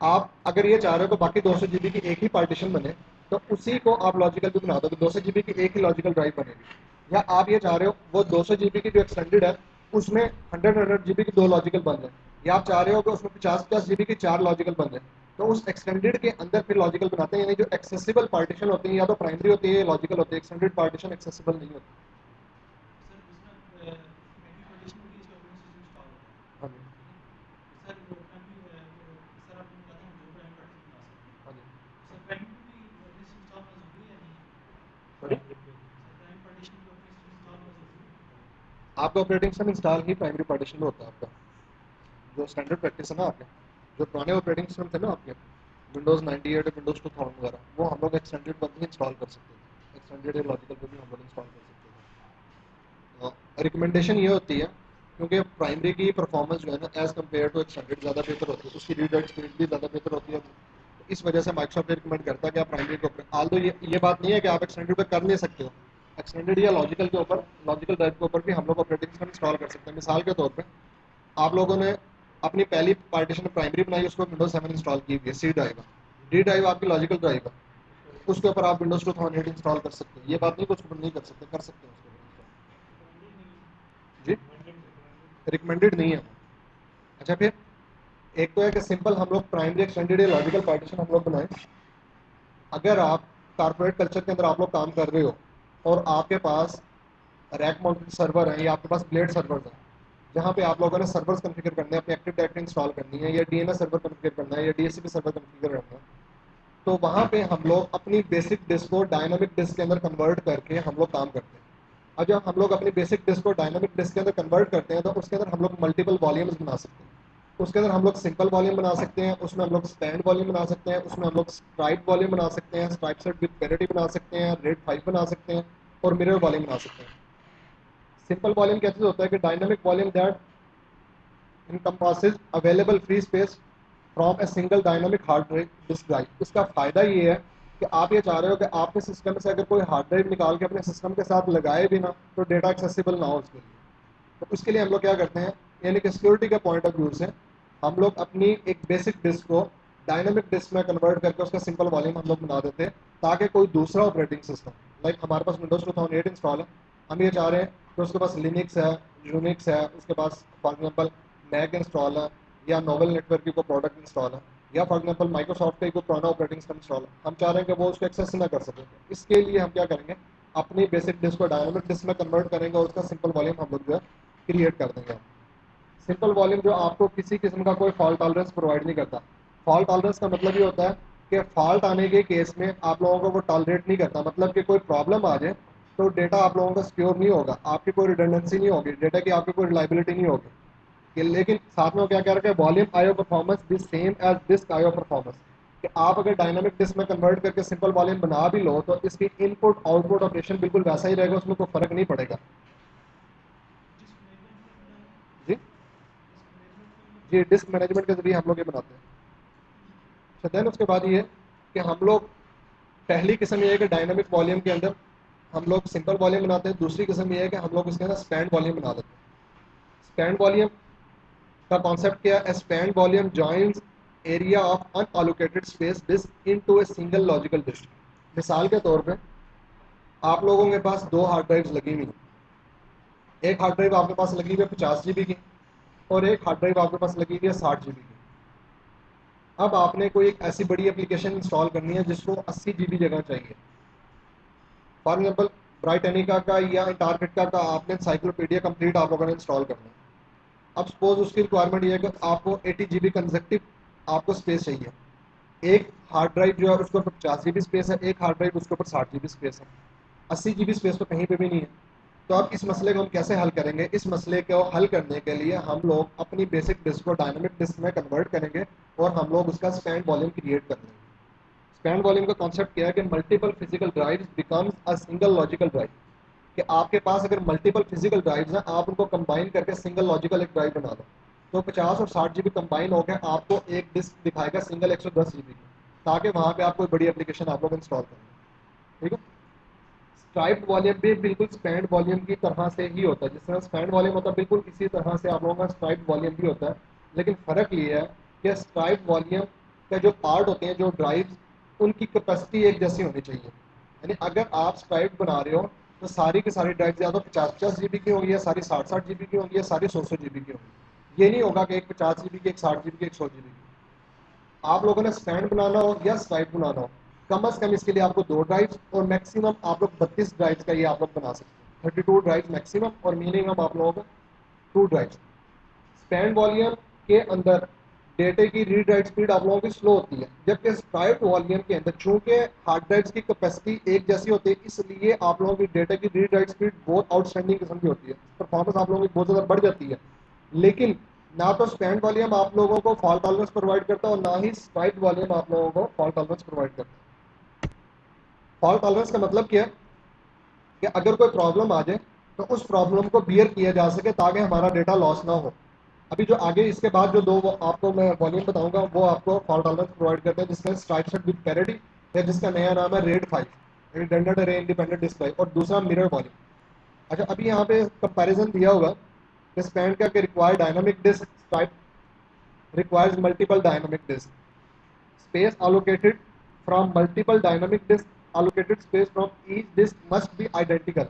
Speaker 1: आप अगर ये चाह रहे हो कि बाकी 200 जीबी की एक ही पार्टीशन बने, तो उसी को आप लॉजिकल भी बना दो, 200 जीबी की एक ही लॉजिकल ड्राइव बनेगी। या आप ये चाह रहे हो वो 200 जीबी की जो एक्सटेंडेड है उसमें 100 जीबी की 2 लॉजिकल बन जाए, या आप चाह रहे हो कि उसमें 50 जीबी की 4 लॉजिकल बन जाए, तो उस एक्सटेंडेड के अंदर फिर लॉजिकल बनाते हैं। यानी जो एक्सेसिबल पार्टीशन होती है या तो प्राइमरी होती है या लॉजिकल होती है, एक्सटेंडेड पार्टीशन एक्सेसिबल नहीं होती।
Speaker 2: सर उसमें प्राइमरी पार्टीशन होती है, इसका ऑपरेटिंग सिस्टम इंस्टॉल होता है।
Speaker 1: हाँ जी,
Speaker 2: सर वो प्राइमरी सर आपने बताया हम दो प्राइमरी पार्टीशन बना सकते हैं।
Speaker 1: हाँ जी।
Speaker 2: सर प्राइमरी भी ऑपरेटिंग सिस्टम इंस्टॉल होना जरूरी है या नहीं है?
Speaker 1: सॉरी,
Speaker 2: सर प्राइमरी पार्टीशन भी ऑपरेटिंग सिस्टम इंस्टॉल होना जरूरी है?
Speaker 1: आपका ऑपरेटिंग सिस्टम इंस्टॉल ही प्राइमरी पार्टीशन में होता है। आपका जो स्टैंडर्ड प्रैक्टिस है ना, आपके जो पुराने ऑपरेटिंग सिस्टम थे ना आपके विंडोज़ 98 विंडोज़ 2000 वगैरह, वो हम लोग एक्सटेंडेड पर भी इंस्टॉल कर सकते थे, एक्सटेंडेड या लॉजिकल पर भी हम लोग इंस्टॉल कर सकते थे। रिकमेंडेशन ये होती है क्योंकि प्राइमरी की परफॉर्मेंस जो है ना एज़ कम्पेयर टू एक्सटेंडेड ज़्यादा बेहतर होती है, उसकी रीड राइट स्पीड भी ज़्यादा बेहतर होती है। तो इस वजह से माइक्रोसॉफ्ट रिकमेंड करता है कि आप प्राइमरी के ऊपर, आल दो ये बात नहीं है कि आप एक्सटेंडेड पर कर नहीं सकते हो, एक्सटेंडेड या लॉजिकल के ऊपर, लॉजिकल ड्राइव के ऊपर भी हम लोग ऑपरेटिंग सिस्टम इंस्टॉल कर सकते हैं। मिसाल के तौर पर आप लोगों ने अपनी पहली पार्टीशन प्राइमरी बनाई, उसको विंडोज 7 इंस्टॉल की हुई है, सी ड्राइव है, डी ड्राइव आपकी लॉजिकल ड्राइव है, उसके ऊपर आप विंडोज 2008 इंस्टॉल कर सकते हैं। ये बात नहीं कुछ नहीं कर सकते, कर सकते हैं उसके ऊपर जी, रिकमेंडेड नहीं है। अच्छा, फिर एक तो है कि सिंपल हम लोग प्राइमरी एक्सटेंडेड या लॉजिकल पार्टीशन हम लोग बनाएं। अगर आप कारपोरेट कल्चर के अंदर आप लोग काम कर रहे हो और आपके पास रैक माउंटेड सर्वर है या आपके पास ब्लेड सर्वर है, जहाँ पे आप लोगों ने सर्वर्स कॉन्फ़िगर करने हैं, अपनी एक्टिव डायरेक्टरी इंस्टॉल करनी है, या डीएनएस सर्वर कॉन्फ़िगर करना है, या डीएचसीपी सर्वर कॉन्फ़िगर करना है, तो वहाँ पे हम लोग अपनी बेसिक डिस्क को डायनामिक डिस्क के अंदर कन्वर्ट करके हम लोग काम करते हैं। और जब हम लोग अपनी बेसिक डिस्क को डायनामिक डिस्क के अंदर कन्वर्ट करते हैं, तो उसके अंदर हम लोग मल्टीपल वॉल्यूम्स बना सकते हैं। उसके अंदर हम लोग सिंपल वॉल्यूम बना सकते हैं, उसमें हम लोग स्टैंड वॉल्यूम बना सकते हैं, उसमें हम लोग स्ट्राइप वॉल्यूम बना सकते हैं, स्ट्राइप सेट विद पैरिटी बना सकते हैं, रेड 5 बना सकते हैं, और मिरर वॉल्यूम बना सकते हैं। सिंपल वॉल्यूम कैसे होता है कि dynamic volume that encompasses available free space from a single dynamic hard drive disk drive। इसका फ़ायदा ये है कि आप ये चाह रहे हो कि आपके सिस्टम से अगर कोई हार्ड ड्राइव निकाल के अपने सिस्टम के साथ लगाए भी ना, तो डेटा एक्सेसिबल ना हो उसके लिए। तो उसके लिए हम लोग क्या करते हैं, यानी कि सिक्योरिटी के पॉइंट ऑफ व्यू से हम लोग अपनी एक बेसिक डिस्क को डायनामिक डिस्क में कन्वर्ट करके उसका सिंपल वॉल्यूम हम लोग बना देते हैं, ताकि कोई दूसरा ऑपरेटिंग सिस्टम, लाइक हमारे पास विंडोज 2008 इंस्टॉल है, हम ये चाह रहे हैं कि उसके पास लिनक्स है, यूनिक्स है, उसके पास फॉर एग्जाम्पल मैक इंस्टॉल है, या नोवेल नेटवर्क की कोई प्रोडक्ट इंस्टॉल है, या फॉर एग्जाम्पल माइक्रोसॉफ्ट का कोई पुराना ऑपरेटिंग सिस्टम इंस्टॉल है, हम चाह रहे हैं कि वो उसको एक्सेस ना कर सके। इसके लिए हम क्या करेंगे, अपनी बेसिक डिस्क को डायनामिक डिस्क में कन्वर्ट करेंगे और उसका सिंपल वॉल्यूम हम लोग जो है क्रिएट कर देंगे। सिंपल वॉल्यूम जो आपको किसी किस्म का कोई फॉल्ट टॉलरेंस प्रोवाइड नहीं करता। फॉल्ट टॉलरेंस का मतलब ये होता है कि फॉल्ट आने के केस में आप लोगों को वो टॉलरेट नहीं करता, मतलब कि कोई प्रॉब्लम आ जाए तो डेटा आप लोगों का सिक्योर नहीं होगा, आपकी कोई रिडंडेंसी नहीं होगी, डेटा की आपकी कोई रिलायबिलिटी नहीं होगी। लेकिन साथ में वो क्या कह रहा है, volume IO performance the same as disk IO performance, कि आप अगर डायनामिक डिस्क में कन्वर्ट करके सिंपल वॉल्यूम बना भी लो तो इसकी इनपुट आउटपुट ऑपरेशन बिल्कुल वैसा ही रहेगा, उसमें कोई फर्क नहीं पड़ेगा।
Speaker 2: डिस्क मैनेजमेंट के अंदर
Speaker 1: जी
Speaker 2: डिस्क मैनेजमेंट के अंदर
Speaker 1: जी, डिस्क मैनेजमेंट के जरिए हम लोग ये बनाते हैं। अच्छा, देन उसके बाद ये कि हम लोग पहली किस्म ये है कि डायनामिक वॉल्यूम के अंदर हम लोग सिंपल वॉल्यूम बनाते हैं, दूसरी किस्म ये है कि हम लोग इसके अंदर स्पैन वॉल्यूम बना देते हैं। स्पैन वॉल्यूम का कॉन्सेप्ट क्या है, span volume joins area of unallocated space disk into a single logical disk. मिसाल के तौर पे आप लोगों के पास दो हार्ड ड्राइव्स लगी हुई हैं, एक हार्ड ड्राइव आपके पास लगी हुई है 50 GB की, और एक हार्ड ड्राइव आपके पास लगी हुई है 60 GB की। अब आपने कोई एक ऐसी बड़ी एप्लीकेशन इंस्टॉल करनी है जिसको 80 GB जगह चाहिए, फॉर एग्जाम्पल ब्राइटेनिका का या अंटार्कटिका का आपने एनसाइक्लोपीडिया कंप्लीट आप लोगों ने इंस्टॉल करना है। अब सपोज उसकी रिक्वायरमेंट ये है कि आपको 80 GB कंजेक्टिव आपको स्पेस चाहिए। एक हार्ड ड्राइव जो है उसके ऊपर 50 GB स्पेस है, एक हार्ड ड्राइव उसके ऊपर 60 GB स्पेस है। 80 GB स्पेस तो कहीं पे भी नहीं है। तो अब इस मसले को हम कैसे हल करेंगे? इस मसले को हल करने के लिए हम लोग अपनी बेसिक डिस्क को डायनामिक डिस्क में कन्वर्ट करेंगे और हम लोग उसका स्पैन वॉल्यूम क्रिएट कर लेंगे। स्पैन वॉल्यूम का कॉन्सेप्ट क्या है कि multiple physical drives becomes a single logical drive, कि आपके पास अगर मल्टीपल फिजिकल ड्राइव्स हैं, आप उनको कंबाइन करके सिंगल लॉजिकल एक ड्राइव बना दो, तो 50 और 60 GB कंबाइन होकर आपको एक डिस्क दिखाएगा सिंगल 110 GB की, ताकि वहाँ पे आप कोई बड़ी एप्लीकेशन आप लोग इंस्टॉल करें। ठीक है। स्ट्राइप्ड वॉल्यूम भी बिल्कुल स्पैंड वॉल्यूम की तरह से ही होता है, जिस तरह स्पैंड वॉल्यूम होता है बिल्कुल इसी तरह से आप लोगों का स्ट्राइप्ड वॉल्यूम भी होता है। लेकिन फ़र्क ये है कि स्ट्राइप्ड वॉल्यूम के जो पार्ट होते हैं, जो ड्राइव्स, उनकी कैपेसिटी एक जैसी होनी चाहिए। यानी अगर आप स्ट्राइप्ड बना रहे हो तो सारी की सारी ड्राइव्स या तो 50-50 GB की होंगी, या सारी 60-60 GB की होंगी, या सारी 100-100 GB की होंगी। ये नहीं होगा कि एक 50 GB की, एक 60 GB की, एक 100 GB की। आप लोगों ने स्टैंड बनाना हो या स्ट्राइप बनाना हो, कम अज कम इसके लिए आपको 2 ड्राइव्स, और मैक्सिमम आप लोग 32 ड्राइव्स का ये आप लोग बना सकते हैं। 32 ड्राइव्स मैक्सिमम, और मिनिमम आप लोगों का 2 ड्राइव्स। स्पैन वॉल्यूम के अंदर डेटे की रीड राइट स्पीड आप लोगों की स्लो होती है, जबकि स्ट्राइप्ड वॉल्यूम के अंदर चूंकि हार्ड ड्राइव्स की कैपेसिटी एक जैसी होती है, इसलिए आप लोगों की डेटा की रीड राइट स्पीड बहुत आउटस्टैंडिंग किस्म की होती है, परफॉर्मेंस आप लोगों की बहुत ज़्यादा बढ़ जाती है। लेकिन ना तो स्पैन वॉल्यूम आप लोगों को फॉल्ट टॉलरेंस प्रोवाइड करता है, और ना ही स्ट्राइप्ड वॉल्यूम आप लोगों को फॉल्ट टॉलरेंस प्रोवाइड करता है। फॉल्ट टॉलरेंस का मतलब क्या है कि अगर कोई प्रॉब्लम आ जाए तो उस प्रॉब्लम को बियर किया जा सके, ताकि हमारा डेटा लॉस ना हो। अभी जो आगे इसके बाद जो दो आपको मैं वॉल्यूम बताऊंगा, वो आपको फॉल्ट टॉलरेंस प्रोवाइड करते हैं, जिसमें स्ट्राइप सेट विद पैरिटी, या जिसका नया नाम है रेड 5, रिडंडेंट अरे इंडिपेंडेंट डिस्प्ले, और दूसरा मिरर वॉल्यूम। अच्छा, अभी यहाँ पे कंपैरिजन दिया होगा कि स्पैन का required dynamic disk type requires multiple dynamic disk. Space allocated from multiple dynamic disk allocated space from each disk must be identical.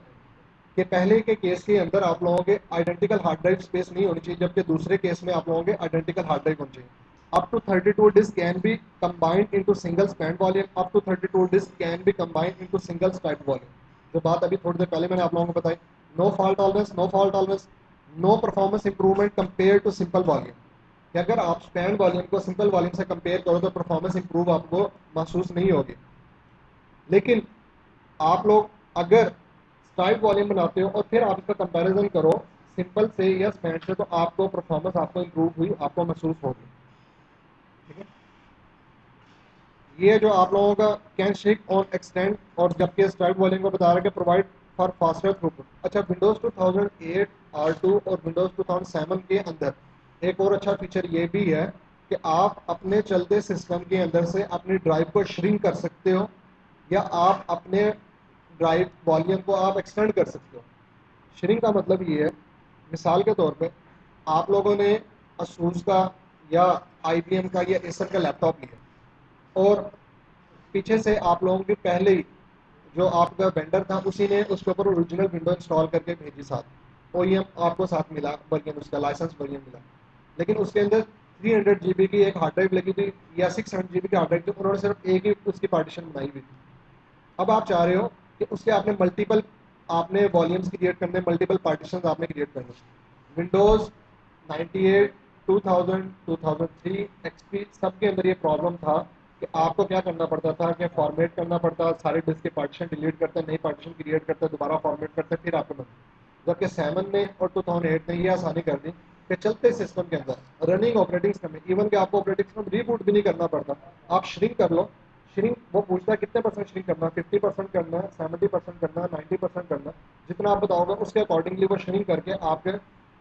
Speaker 1: कि पहले के केस के अंदर आप लोगों के आइडेंटिकल हार्ड ड्राइव स्पेस नहीं होनी चाहिए, जबकि दूसरे केस में आप लोगों के आइडेंटिकल हार्ड ड्राइव होनी चाहिए। Up to 32 disk can be combined into single span volume, up to 32 disk can be combined into single stripe volume. जो बात अभी थोड़ी देर पहले मैंने आप लोगों को बताई, no fault tolerance, no fault tolerance, no performance improvement compare to simple volume, कि अगर आप स्पैन वॉल्यूम को सिंपल वॉल्यूम से कंपेयर करो तो परफॉर्मेंस इंप्रूव आपको महसूस नहीं होगी। लेकिन आप लोग अगर स्ट्राइप वॉल्यूम बनाते हो और फिर आप इसका कंपैरिजन करो सिंपल से या स्पैन से, तो आपको परफॉर्मेंस आपको इंप्रूव हुई आपको महसूस होगी। ठीक है। ये जो आप लोगों का कैन शिक और एक्सटेंड, और जबकि स्ट्राइप वॉल्यूम को बता रहा है कि प्रोवाइड फॉर फास्टर थ्रूपुट। अच्छा, विंडोज 2008 R2 और विंडोज 2007 के अंदर एक और अच्छा फीचर ये भी है कि आप अपने चलते सिस्टम के अंदर से अपनी ड्राइव को श्रिंक कर सकते हो, या आप अपने ड्राइव वॉल्यूम को आप एक्सटेंड कर सकते हो। श्रिंक का मतलब ये है, मिसाल के तौर पे आप लोगों ने असूस का या IBM का या एसर का लैपटॉप लिया, और पीछे से आप लोगों के पहले ही जो आपका वेंडर था उसी ने उसके ऊपर ओरिजिनल विंडो इंस्टॉल करके भेजी, साथ OEM आपको साथ मिला वर्जन, उसका लाइसेंस वर्जन मिला, लेकिन उसके अंदर 300 GB की एक हार्ड ड्राइव लगी थी, या 600 GB की हार्ड ड्राइव थी, उन्होंने सिर्फ एक ही उसकी पार्टीशन बनाई हुई थी। अब आप चाह रहे हो कि उसके आपने मल्टीपल आपने वॉल्यूम्स क्रिएट करने, मल्टीपल पार्टीशन आपने क्रिएट करने। विंडोज 98, 2000, 2003, XP सब के अंदर ये प्रॉब्लम था कि आपको क्या करना पड़ता था कि फॉर्मेट करना पड़ता, सारे डिस्क के पार्टीशन डिलीट करते, नई पार्टीशन क्रिएट करते, दोबारा फॉर्मेट करते, फिर आपको बनते। जबकि 7 ने और 2008 ने ये आसानी कर दी कि चलते सिस्टम के अंदर रनिंग ऑपरेटिंग सिस्टम में इवन कि आपको ऑपरेटिंग सिस्टम रीबूट भी नहीं करना पड़ता, आप श्रिंक कर लो। श्रिंक वो पूछता है कितने परसेंट श्रिंक करना, 50% करना है, 70% करना है, 90% करना है, जितना आप बताओगे उसके अकॉर्डिंगली वो श्रिंक करके आपके,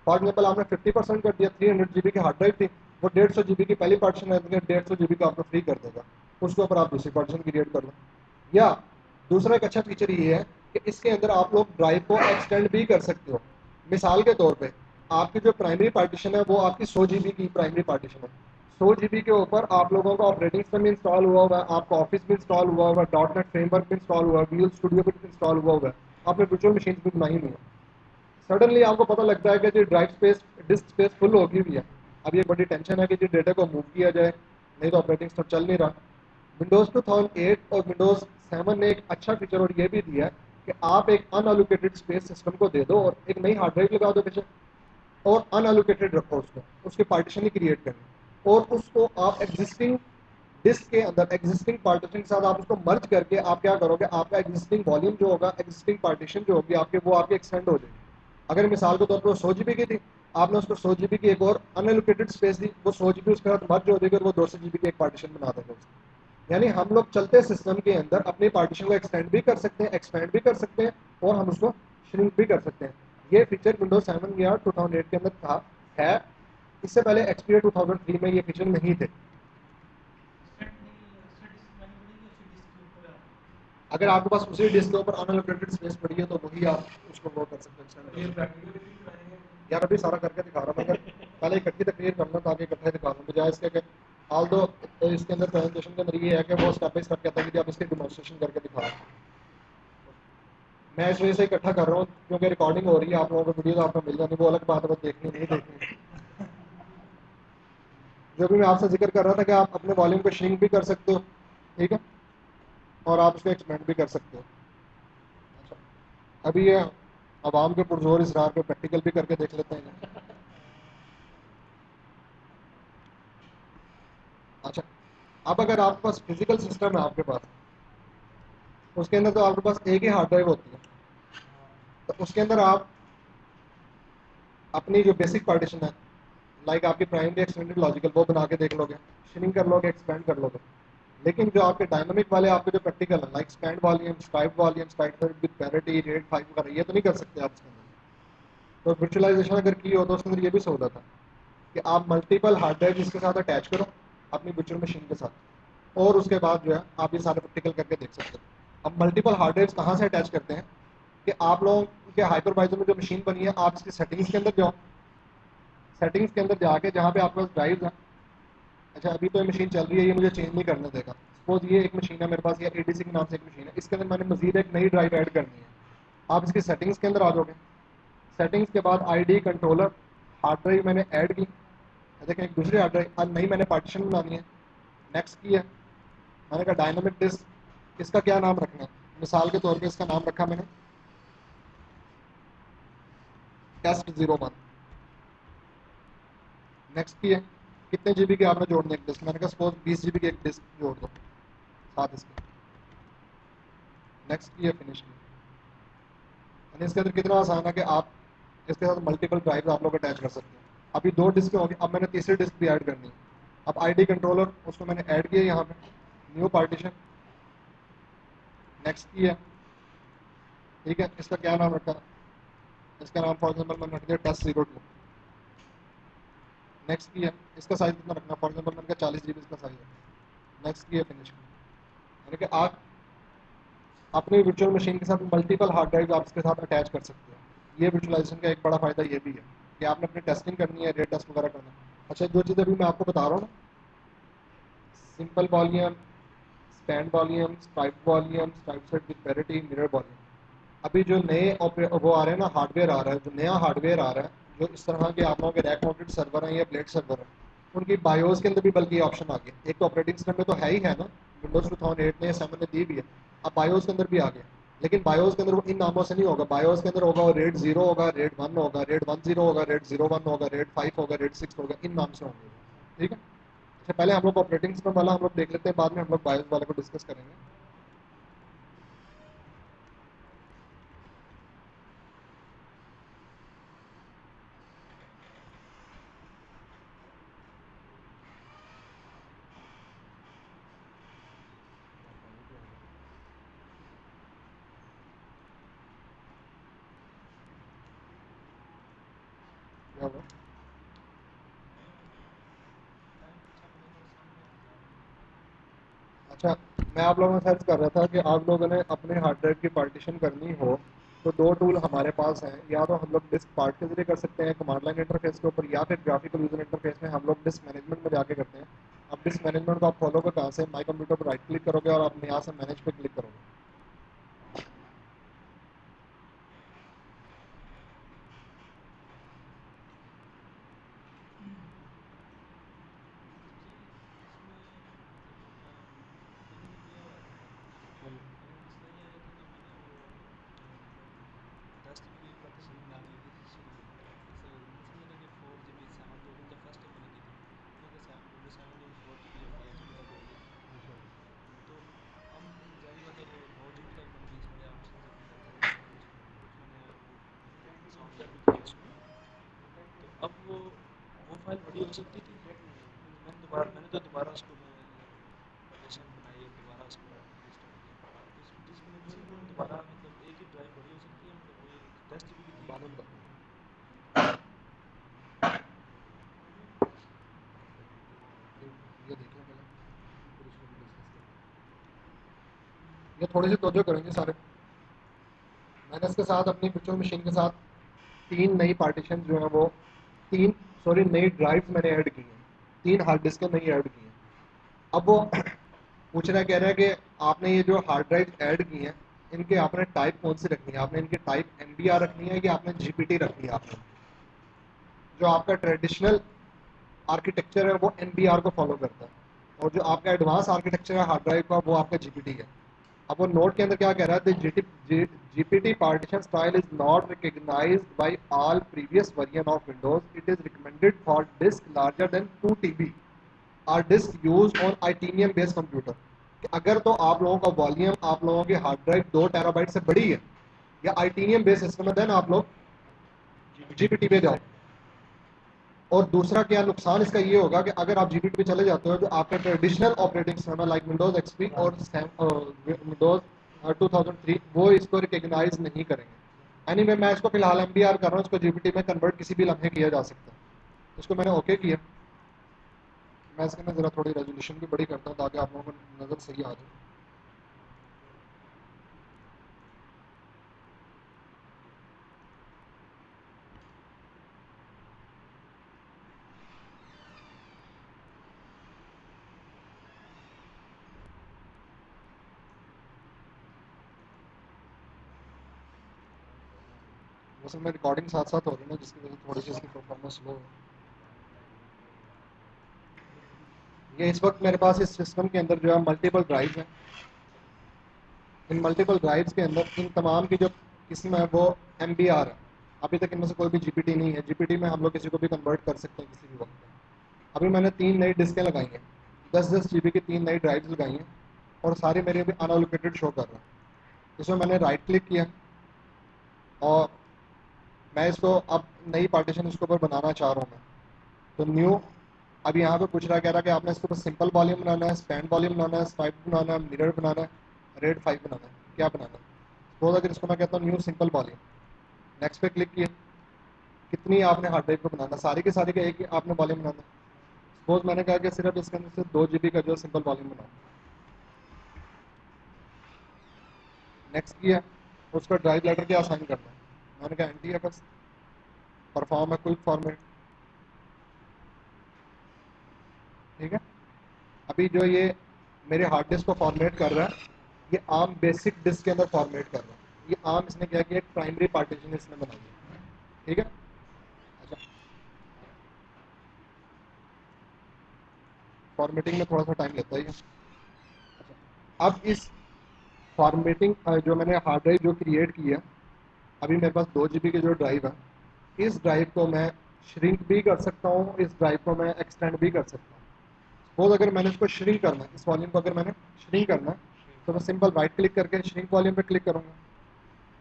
Speaker 1: फॉर एग्जाम्पल आपने 50% कर दिया, 300 GB की हार्ड ड्राइव थी, वो 150 GB की पहली पार्टीशन है, 150 GB का आपको फ्री कर देगा, उसके ऊपर आप दूसरी पार्टीशन क्रिएट कर लो। या दूसरा एक अच्छा फीचर ये है कि इसके अंदर आप लोग ड्राइव को एक्सटेंड भी कर सकते हो। मिसाल के तौर पे आपकी जो प्राइमरी पार्टीशन है वो आपकी 100 GB की प्राइमरी पार्टीशन है, 100 GB के ऊपर आप लोगों का ऑपरेटिंग सिस्टम भी इंस्टॉल हुआ हुआ है, आपका ऑफिस भी इंस्टॉल हुआ हुआ है, .NET फ्रेमवर्क भी इंस्टॉल हुआ है, विजुअल स्टूडियो भी इंस्टॉल हुआ हुआ है, आपने वर्चुअल मशीन भी बनाई हुई है। सडनली आपको पता लगता है कि जो drive space, disc space full होगी हुई है। अब ये बड़ी टेंशन है कि जो डेटा को मूव किया जाए, नहीं तो ऑपरेटिंग सिस्टम चल नहीं रहा। विंडोज 2008 और विंडोज 7 ने एक अच्छा फीचर और ये भी दिया है कि आप एक अनएलोकेटेड स्पेस सिस्टम को दे दो और एक नई हार्ड ड्राइव लगा दो पीछे, और अनएलोकेटेड रखो उसको, उसके पार्टीशन ही क्रिएट करनी, और उसको आप एग्जिस्टिंग डिस्क के अंदर एग्जिस्टिंग पार्टीशन के साथ आप उसको मर्ज करके आप क्या करोगे, आपका एग्जिस्टिंग वॉल्यूम जो होगा, एग्जिस्टिंग पार्टीशन जो होगी आपके, वो आपकी एक्सटेंड हो जाएगी। अगर मिसाल के तौर पर 100 GB की थी, आपने उसको 100 GB की एक और अनएलोकेटेड स्पेस दी, वो 100 GB उसके साथ मर्ज हो जाएगी और वो 200 GB की एक पार्टीशन बना देगा उसको। यानी हम लोग चलते सिस्टम के अंदर अपनी पार्टीशन को एक्सटेंड भी कर सकते हैं, एक्सपेंड भी कर सकते हैं, और हम उसको श्रिंक भी कर सकते हैं। ये फीचर विंडोज 7 या 2008 के अंदर था, है। इससे पहले एक्सपीरिया 2003 में ये फीचर नहीं थे। अगर आपके पास उसी डिस्क के ऊपर अनअलोकेटेड स्पेस पड़ी है तो वही आप उसको वो कर सकते हैं। यार अभी सारा करके दिखा रहा हूँ, मैं पहले इकट्ठी तकरीर करना ताकि इकट्ठे दिखा दूँ, बजाय इसके कि ऑल दो इसके अंदर प्रेजेंटेशन के अंदर ये है कि वो स्टेप बाई स्टेप कहता है कि आप इसके डिमॉन्स्ट्रेशन करके दिखा रहा हूँ। मैं इस वजह से इकट्ठा कर रहा हूँ क्योंकि रिकॉर्डिंग हो रही है, आप लोगों को वीडियो तो आपको मिल जानी, वो अलग बात है, वो देखनी नहीं देखनी। जो भी मैं आपसे जिक्र कर रहा था कि आप अपने वॉल्यूम को श्रिंक भी कर सकते हो, ठीक है, और आप उसको एक्सपेंड भी कर सकते हो। अच्छा, अभी ये आवाम के पुरजोर इसरार पे प्रैक्टिकल भी करके देख लेते हैं। अच्छा, अब अगर आपके पास फिजिकल सिस्टम है आपके पास, उसके अंदर तो आपके पास एक ही हार्ड ड्राइव होती है, तो उसके अंदर आप अपनी जो बेसिक पार्टीशन है, लाइक आपकी प्राइमरी एक्सटेंडेड लॉजिकल, वो बना के देख लोगे, श्रिंक कर लोगे, एक्सपेंड कर लोगे। लेकिन जो आपके डायनामिक वाले आपके जो प्रैक्टिकल है, like spend volume, stripe volume, stripe with parity, rate 5 वगैरह, ये तो नहीं कर सकते आप इसके अंदर। तो वर्चुअलाइजेशन अगर की हो तो उसके अंदर ये भी सहूलत है कि आप मल्टीपल हार्ड ड्राइव इसके साथ अटैच करो अपनी वर्चुअल मशीन के साथ, और उसके बाद जो है आप ये सारे प्रैक्टिकल करके देख सकते हो। अब मल्टीपल हार्ड ड्राइव्स कहाँ से अटैच करते हैं कि आप लोगों के हाइपरवाइजर में जो मशीन बनी है, आप इसकी सेटिंग्स के अंदर जाओ, सेटिंग्स के अंदर जाके जहाँ पे आपके पास ड्राइव है, अच्छा अभी तो ये मशीन चल रही है, ये मुझे चेंज नहीं करने देगा। सपोज ये एक मशीन है मेरे पास, ये ADC के नाम से एक मशीन है, इसके अंदर मैंने मजीद एक नई ड्राइव ऐड करनी है। आप इसकी सेटिंग्स के अंदर आ जाओगे, सेटिंग्स के बाद ID कंट्रोलर, हार्ड ड्राइव मैंने ऐड की, देखें एक दूसरी हार्ड ड्राइव, अब नई मैंने पार्टीशन बनानी है, नेक्स्ट की है, मैंने कहा डायनामिक डिस्क, इसका क्या नाम रखना है, मिसाल के तौर पे इसका नाम रखा मैंने test01। नेक्स्ट की है, कितने GB की आपने जोड़नी है एक डिस्क, मैंने कहा सपोज 20 GB की एक डिस्क जोड़ दो साथ इसके। नेक्स्ट की है, फिनिश की। यानी इसके अंदर कितना आसान है कि आप इसके साथ मल्टीपल ड्राइव आप लोग अटैच कर सकते हैं। अभी 2 डिस्क होंगी, अब मैंने तीसरी डिस्क भी ऐड करनी है। अब ID कंट्रोलर उसको मैंने ऐड किया यहाँ पे, न्यू पार्टीशन, नेक्स्ट की है, ठीक है, इसका क्या नाम रखा, इसका नाम फॉर एग्जाम्पल मैंने रख दिया test02। नेक्स्ट की है, इसका साइज कितना रखना, फॉर एग्जाम्पल मैंने कहा 40 GB इसका साइज है। नेक्स्ट की है, फिनिश की। यानी कि आप अपनी वर्चुअल मशीन के साथ मल्टीपल हार्ड ड्राइव आप इसके साथ अटैच कर सकते हो। ये वर्चुअलाइजेशन का एक बड़ा फ़ायदा ये भी है कि आपने अपनी टेस्टिंग करनी है, रेट टेस्ट वगैरह करना है। अच्छा, जो चीज़ अभी मैं आपको बता रहा हूँ ना, simple volume, spend volume, stripe volume, stripe set with parity, mirror volume, अभी जो नए वो आ रहे हैं ना, हार्डवेयर आ रहा है, जो नया हार्डवेयर आ रहा है, जो इस तरह के आप लोगों के रैक माउंटेड सर्वर हैं या प्लेट सर्वर हैं, उनकी बायोस के अंदर भी बल्कि ऑप्शन आ गया। एक तो ऑपरेटिंग सिस्टम में तो है ही है ना, विंडोज 2008 ने 7 ने दी भी है, अब बायोस के अंदर भी आ गया। लेकिन बायोस के अंदर वो इन नामों से नहीं होगा, बायोस के अंदर होगा रेड 0 होगा, रेड 1 होगा, रेड 10 होगा, रेड 01 होगा, रेड 5 होगा, रेड 6 होगा, इन नाम से होंगे, ठीक है। अच्छा, पहले हम लोग ऑपरेटिंग सिस्टम वाला हम लोग देख लेते हैं, बाद में हम लोग बायोस वाले को डिस्कस करेंगे। क्या हुआ? अच्छा, मैं आप लोगों से सर्च कर रहा था कि आप लोगों ने अपने हार्ड ड्राइव की पार्टीशन करनी हो तो 2 टूल हमारे पास हैं, या तो हम लोग डिस्क पार्ट के जरिए कर सकते हैं कमांड लाइन इंटरफेस के ऊपर, या फिर ग्राफिकल यूजर इंटरफेस में हम लोग डिस्क मैनेजमेंट में जाके करते हैं। अब डिस्क मैनेजमेंट को आप फॉलो कर कहाँ से, माई कंप्यूटर पर राइट क्लिक करोगे और आप यहाँ से मैनेज पे क्लिक करोगे।
Speaker 2: फाइल बड़ी हो सकती थी। मैंने तो दोबारा उसको पार्टीशन बनाई है, दोबारा उसको रिस्टार्ट किया। डिस्क में दोबारा मतलब एक ही ड्राइव बड़ी हो सकती है, मतलब वही 10 GB की थी।
Speaker 1: बाद में बताऊँ। ये देख लें पहले, फिर उसको भी डिस्कस करेंगे। ये थोड़ी सी तवज्जो करेंगे सारे। मैंने इसके साथ अपनी वर्चुअल मशीन के साथ 3 नई पार्टीशन जो है वो 3 नई ड्राइव्स मैंने ऐड की हैं, 3 हार्ड डिस्क नई ऐड की हैं। अब वो पूछना कह रहा है कि आपने ये जो हार्ड ड्राइव ऐड की हैं इनके आपने टाइप कौन सी रखनी है, आपने इनकी टाइप MBR रखनी है कि आपने GPT रखनी है। आपने जो आपका ट्रेडिशनल आर्किटेक्चर है वो MBR को फॉलो करता है, और जो आपका एडवांस आर्किटेक्चर है हार्ड ड्राइव का वो आपका GPT है। अब वो नोट के अंदर क्या कह रहा है, GPT partition style is not recognized by all previous version of Windows. It is recommended for disk larger than 2 TB or disk used on Itanium based computer. कि अगर तो आप लोगों का वॉल्यूम, आप लोगों की हार्ड ड्राइव 2 टेराबाइट से बड़ी है या Itanium बेस्ड सिस्टम है, देन आप लोग GPT पे जाओ। और दूसरा क्या नुकसान इसका ये होगा कि अगर आप GPT पे चले जाते हो जो आपके ट्रेडिशनल ऑपरेटिंग सिस्टम है लाइक विंडोज XP और विंडोज 2003 वो इसको रिकग्नाइज नहीं करेंगे। एनीवे मैं इसको फिलहाल MBR कर रहा हूँ, इसको GPT में कन्वर्ट किसी भी लम्हे किया जा सकता है। इसको मैंने ओके किया। मैं इसके अंदर ज़रा थोड़ी रेजोल्यूशन भी बड़ी करता हूँ ताकि आप लोगों को नज़र सही आ जाए। वैसे मैं रिकॉर्डिंग साथ साथ हो रही है ना, जिसकी वजह से थोड़ी सी इसकी परफॉर्मेंस स्लो है। ये इस वक्त मेरे पास इस सिस्टम के अंदर जो है मल्टीपल ड्राइव हैं। इन मल्टीपल ड्राइव्स के अंदर इन तमाम की जो किस्म है वो MBR है। अभी तक इनमें से कोई भी GPT नहीं है। GPT में हम लोग किसी को भी कन्वर्ट कर सकते हैं किसी भी वक्त में। अभी मैंने 3 नई डिस्कें लगाई हैं, 10-10 GB की 3 नई ड्राइव्स लगाई हैं, और सारे मेरे अभी अनअलोकेटेड शो कर रहे हैं। इसमें मैंने राइट क्लिक किया और मैं इसको अब नई पार्टीशन इसके ऊपर बनाना चाह रहा हूँ मैं। तो न्यू, अब यहाँ पे पूछ रहा कह रहा कि आपने इसके ऊपर सिंपल वॉल्यूम बनाना है, स्पैन वॉल्यूम बनाना है, स्वाइप बनाना है, मिरर बनाना है, रेड 5 बनाना है, क्या बनाना है। तो अगर इसको मैं कहता हूँ न्यू सिंपल वॉल्यूम, नेक्स्ट पे क्लिक किया। कितनी आपने हार्ड ड्राइव को बनाना, सारी के सारी का एक ही आपने वॉल्यूम बनाना है। सपोज मैंने कहा कि सिर्फ इसके अंदर से 2 GB का जो सिंपल वॉल्यूम बनाओ। नेक्स्ट किया, उसका ड्राइव लेटर क्या असाइन करना है, मैंने कहा NTFS परफॉर्म है क्विक फॉर्मेट। ठीक है। अभी जो ये मेरे हार्ड डिस्क को फॉर्मेट कर रहा है ये आम बेसिक डिस्क के अंदर फॉर्मेट कर रहा है। ये आम इसने क्या किया, एक प्राइमरी पार्टीशन इसने बनाई है। ठीक है। अच्छा, फॉर्मेटिंग में थोड़ा सा टाइम लेता है ये। अच्छा, अब इस फॉर्मेटिंग जो मैंने हार्ड ड्राइव जो क्रिएट की है, अभी मेरे पास 2 GB की जो ड्राइव है, इस ड्राइव को मैं श्रिंक भी कर सकता हूँ, इस ड्राइव को मैं एक्सटेंड भी कर सकता हूँ। सपोज अगर मैंने इसको श्रिंक करना है, इस वॉल्यूम को अगर मैंने श्रिंक करना है तो मैं सिंपल राइट क्लिक करके श्रिंक वॉल्यूम पे क्लिक करूँगा।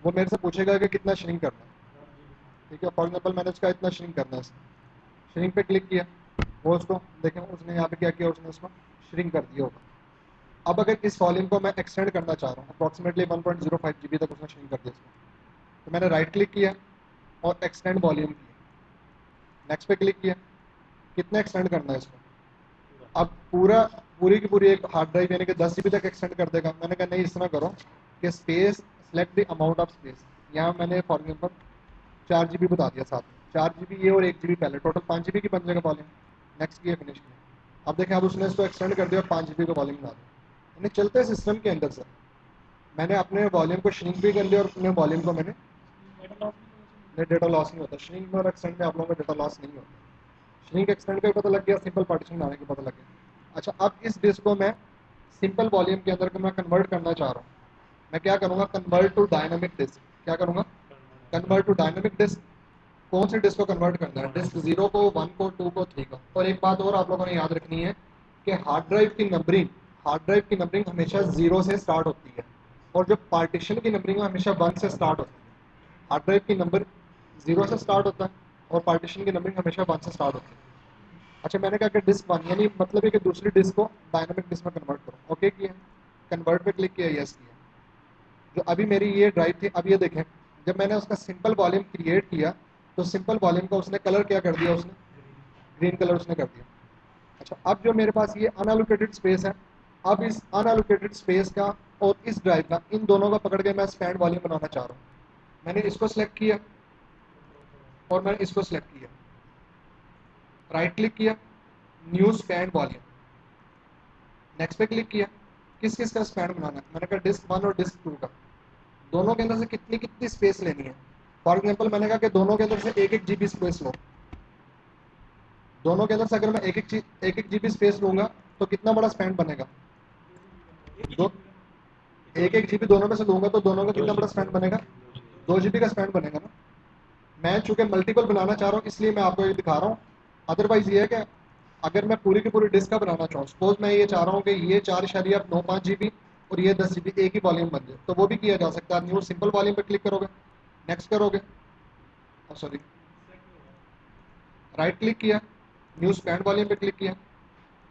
Speaker 1: वो मेरे से पूछेगा कि कितना श्रिंक करना है। ठीक है, फॉर एग्जाम्पल मैंने इसका इतना श्रिंक करना है, इसको श्रिंक पे क्लिक किया, वो उसको देखें उसने यहाँ पे क्या किया, उसने उसको श्रिंक कर दिया होगा। अब अगर इस वॉल्यूम को मैं एक्सटेंड करना चाह रहा हूँ, अप्रॉक्सीमेटली 1.05 GB तक उसने श्रिंक कर दिया इसको, तो मैंने राइट क्लिक किया और एक्सटेंड वॉल्यूम किया, नेक्स्ट पे क्लिक किया, कितना एक्सटेंड करना है इसको। अब पूरी की पूरी एक हार्ड ड्राइव यानी कि 10 GB तक एक्सटेंड कर देगा। मैंने कहा नहीं, इस तरह करो कि space select the amount of space, यहाँ मैंने फॉर एग्जाम्पल 4 GB बता दिया साथ में, 4 GB ये और 1 GB पहले, टोटल 5 GB की बन जाएगा वॉल्यूम। नेक्स्ट किया, फिनिश किया। अब देखें, अब उसने इसको एक्सटेंड कर दिया और 5 GB का वॉल्यूम बना दिया। यानी चलते सिस्टम के अंदर से मैंने अपने वॉल्यूम को श्रिंक भी कर लिया और अपने वॉल्यूम को मैंने डेटा लॉस नहीं होता। श्रिंक में और एक्सटेंड में आप लोगों का डेटा लॉस नहीं होता। श्रिंक एक्सटेंड का भी पता लग गया, सिंपल पार्टीशन बनाने का पता लग गया। अच्छा, अब इस डिस्क को मैं सिंपल वॉल्यूम के अंदर मैं कन्वर्ट करना चाह रहा हूँ। मैं क्या करूँगा, कन्वर्ट टू डायनामिक डिस्क। क्या करूँगा, कन्वर्ट टू डायनामिक डिस्क। कौन से डिस्क को कन्वर्ट करना है, डिस्क 0 को, 1 को, 2 को, 3 को। और एक बात और आप लोगों ने याद रखनी है कि हार्ड ड्राइव की नंबरिंग हमेशा 0 से स्टार्ट होती है, और जो पार्टीशन की नंबरिंग है हमेशा 1 से स्टार्ट होती है। हार्ड ड्राइव की नंबर 0 से स्टार्ट होता है और पार्टीशन की नंबरिंग हमेशा 1 से स्टार्ट होती है। अच्छा मैंने कहा कि डिस्क वन यानी मतलब है कि दूसरी डिस्क को डायनामिक डिस्क में कन्वर्ट करो, ओके किया, कन्वर्ट पे क्लिक किया, यस किया। जो अभी मेरी ये ड्राइव थी, अब ये देखें जब मैंने उसका सिंपल वॉल्यूम क्रिएट किया तो सिंपल वॉल्यूम का उसने कलर क्या कर दिया, उसने ग्रीन कलर उसने कर दिया। अच्छा अब जो मेरे पास ये अनएलोकेटेड स्पेस है, अब इस अनएलोकेटेड स्पेस का और इस ड्राइव का, इन दोनों का पकड़ के मैं स्पैन वॉल्यूम बनाना चाह रहा हूँ। मैंने इसको सिलेक्ट किया और मैंने इसको सिलेक्ट किया, राइट क्लिक किया, न्यू स्पैन वॉल्यूम, नेक्स्ट पे क्लिक किया। किस किस का स्पैन बनाना है, मैंने कहा डिस्क वन और डिस्क टू का, दोनों के अंदर से कितनी कितनी स्पेस लेनी है। फॉर एग्जाम्पल मैंने कहा कि दोनों के अंदर से एक एक जीबी स्पेस लो, दोनों के अंदर से अगर मैं एक एक जीबी स्पेस लूंगा तो कितना बड़ा स्पैन बनेगा, दो एक एक जीबी दोनों में से लूंगा तो दोनों का कितना बड़ा स्पैन बनेगा, 2 जीबी का स्पैन बनेगा ना। मैं चूंकि मल्टीपल बनाना चाह रहा हूँ इसलिए मैं आपको ये दिखा रहा हूँ। अदरवाइज ये है कि अगर मैं पूरी की पूरी डिस्क का बनाना चाहूँ, सपोज मैं ये चाह रहा हूँ कि ये 4.95 GB और ये 10 GB एक ही वॉल्यूम बन जाए, तो वो भी किया जा सकता है। न्यू सिंपल वॉल्यूम पे क्लिक करोगे, नेक्स्ट करोगे, सॉरी राइट क्लिक किया, न्यू स्पैन वॉल्यूम पे क्लिक किया।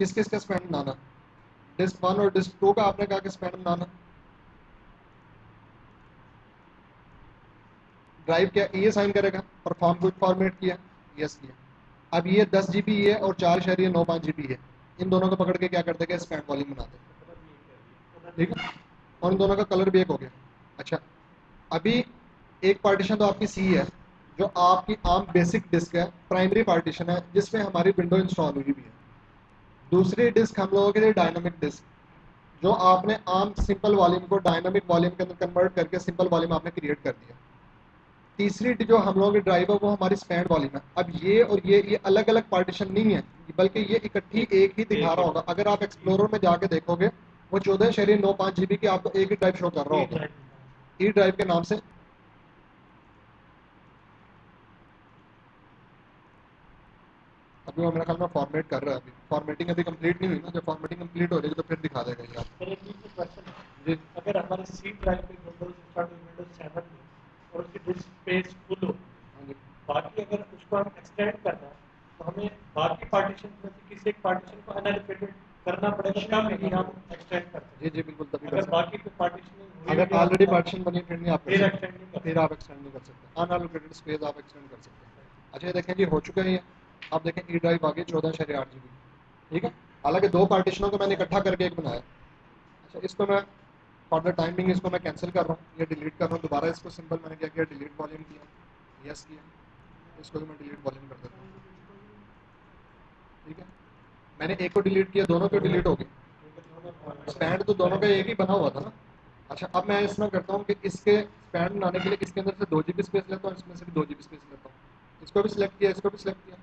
Speaker 1: किस किस का स्पैन बनाना, डिस्क वन और डिस्क टू का आपने कहा कि स्पैन बनाना। ड्राइव क्या ये साइन करेगा, परफॉर्म क्विक फॉर्मेट किया, यस किया। अब ये 10 GB है और 4.95 GB है, इन दोनों को पकड़ के क्या कर देगा, स्पैन वॉल्यूम बना देगा, ठीक है। और इन दोनों का कलर भी एक हो गया। अच्छा अभी एक पार्टीशन तो आपकी सी है, जो आपकी आम बेसिक डिस्क है, प्राइमरी पार्टीशन है जिसमें हमारी विंडो इंस्टॉल हुई भी है। दूसरी डिस्क हम लोगों के लिए डायनामिक डिस्क, जो आपने आम सिंपल वॉल्यूम को डायनामिक वॉल्यूम के अंदर कन्वर्ट करके सिंपल वॉल्यूम आपने क्रिएट कर दिया। तीसरी जो हम लोगों की ड्राइव है वो हमारी स्पैन वॉल्यूम है। अब ये और ये अलग अलग पार्टीशन नहीं है, बल्कि ये इकट्ठी एक ही दिखा रहा होगा। अगर आप एक्सप्लोरर में जाके देखोगे वो 14.95 GB की आपको एक ही ड्राइव शो कर रहा होगा, ई ड्राइव के नाम से। अभी वो मेरा ख्याल में फॉर्मेट कर रहा है, अभी फॉर्मेटिंग अभी कंप्लीट नहीं हुई ना, जब फॉर्मेटिंग कंप्लीट हो जाएगी तो फिर दिखा देगा ये आपको।
Speaker 2: सर एक ही क्वेश्चन है,
Speaker 1: जी
Speaker 2: अगर हमारे सी ड्राइव में विंडोज स्टार्ट विंडोज 7 में और उसकी डिस्क स्पेस फुल हो,
Speaker 1: हाँ जी
Speaker 2: बाकी अगर उसको हम एक्सटेंड करना है तो हमें बाकी पार्टीशन में से किसी एक पार्टीशन को अनएलोकेटेड करना पड़ेगा तब ही हम एक्सटेंड कर सकते
Speaker 1: जी जी बिल्कुल, तभी
Speaker 2: हैं।
Speaker 1: कर
Speaker 2: अगर
Speaker 1: सकते
Speaker 2: बाकी पे पार्टीशन
Speaker 1: हैं।
Speaker 2: हुई
Speaker 1: अगर
Speaker 2: हुई
Speaker 1: ऑलरेडी
Speaker 2: है
Speaker 1: पार्टीशन बनी फिर नहीं आप कर
Speaker 2: फिर
Speaker 1: सकते,
Speaker 2: एक्सटेंड नहीं कर
Speaker 1: फिर आप एक्सटेंड नहीं कर सकते, अनएलोकेटेड स्पेस आप एक्सटेंड कर सकते हैं। अच्छा ये देखें जी हो चुका है ये, आप देखें ई ड्राइव आ गई 14.8 GB, ठीक है। हालांकि दो पार्टीशनों को मैंने इकट्ठा करके एक बनाया। अच्छा इसको मैं फॉर द टाइमिंग इसको मैं कैंसिल कर रहा हूँ, ये डिलीट कर रहा हूँ दोबारा। इसको सिंपल मैंने क्या किया, डिलीट वॉल्यूम किया, यस किया, इसको भी मैं डिलीट वॉल्यूम कर देता हूँ, ठीक है। मैंने एक को डिलीट किया, दोनों को डिलीट हो गए, स्पैन तो दोनों का एक ही बना हुआ था ना। अच्छा अब मैं इसमें करता हूँ कि इसके स्पैन बनाने के लिए इसके अंदर से 2 GB स्पेस लेता हूँ, इसमें से भी 2 GB स्पेस लेता हूँ। इसको भी सिलेक्ट किया, इसको भी सिलेक्ट किया,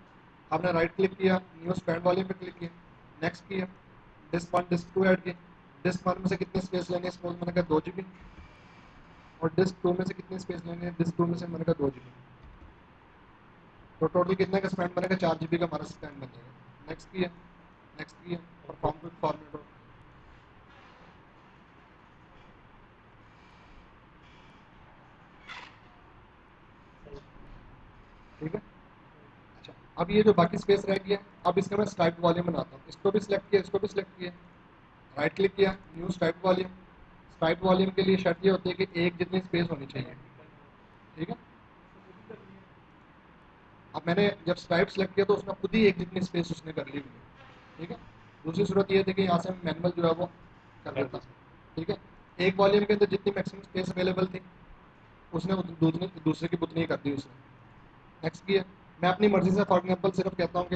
Speaker 1: आपने राइट क्लिक किया, न्यू स्पैन वॉल्यूम पे क्लिक किया, नेक्स्ट किया, disk one disk two add किया। डिस्क वन में से कितनी स्पेस लेनी है, सपोज मैंने कहा 2 GB, और डिस्क टू में से कितनी स्पेस लेनी है, डिस्क टू में से मैंने कहा 2 GB। तो टोटल कितने का स्पैन बनेगा, 4 GB का हमारा स्पैन बन जाएगा। नेक्स्ट किया, नेक्स्ट किया, परफॉर्म क्विक फॉर्मेट हो, ठीक है। अच्छा अब ये जो बाकी स्पेस रह गया, अब इसका मैं स्ट्राइप वॉल्यूम बनाता हूँ। इसको भी सिलेक्ट किया, इसको भी सिलेक्ट किया, राइट क्लिक किया, new stripe volume. Stripe volume के लिए शर्त ये होती है कि एक जितनी स्पेस होनी चाहिए, ठीक है। अब मैंने जब स्ट्राइप सेलेक्ट किया तो उसने खुद ही एक जितनी स्पेस उसने कर ली हुई है, ठीक है। दूसरी सूरत ये थी कि यहाँ से मैनुअल जो है वो कर देता, ठीक है। एक वॉल्यूम के अंदर जितनी मैक्सिमम स्पेस अवेलेबल थी उसने दूसरे की उतनी ही कर दी उसने। नेक्स्ट किया, मैं अपनी मर्जी से फॉर एग्जाम्पल सिर्फ कहता हूँ कि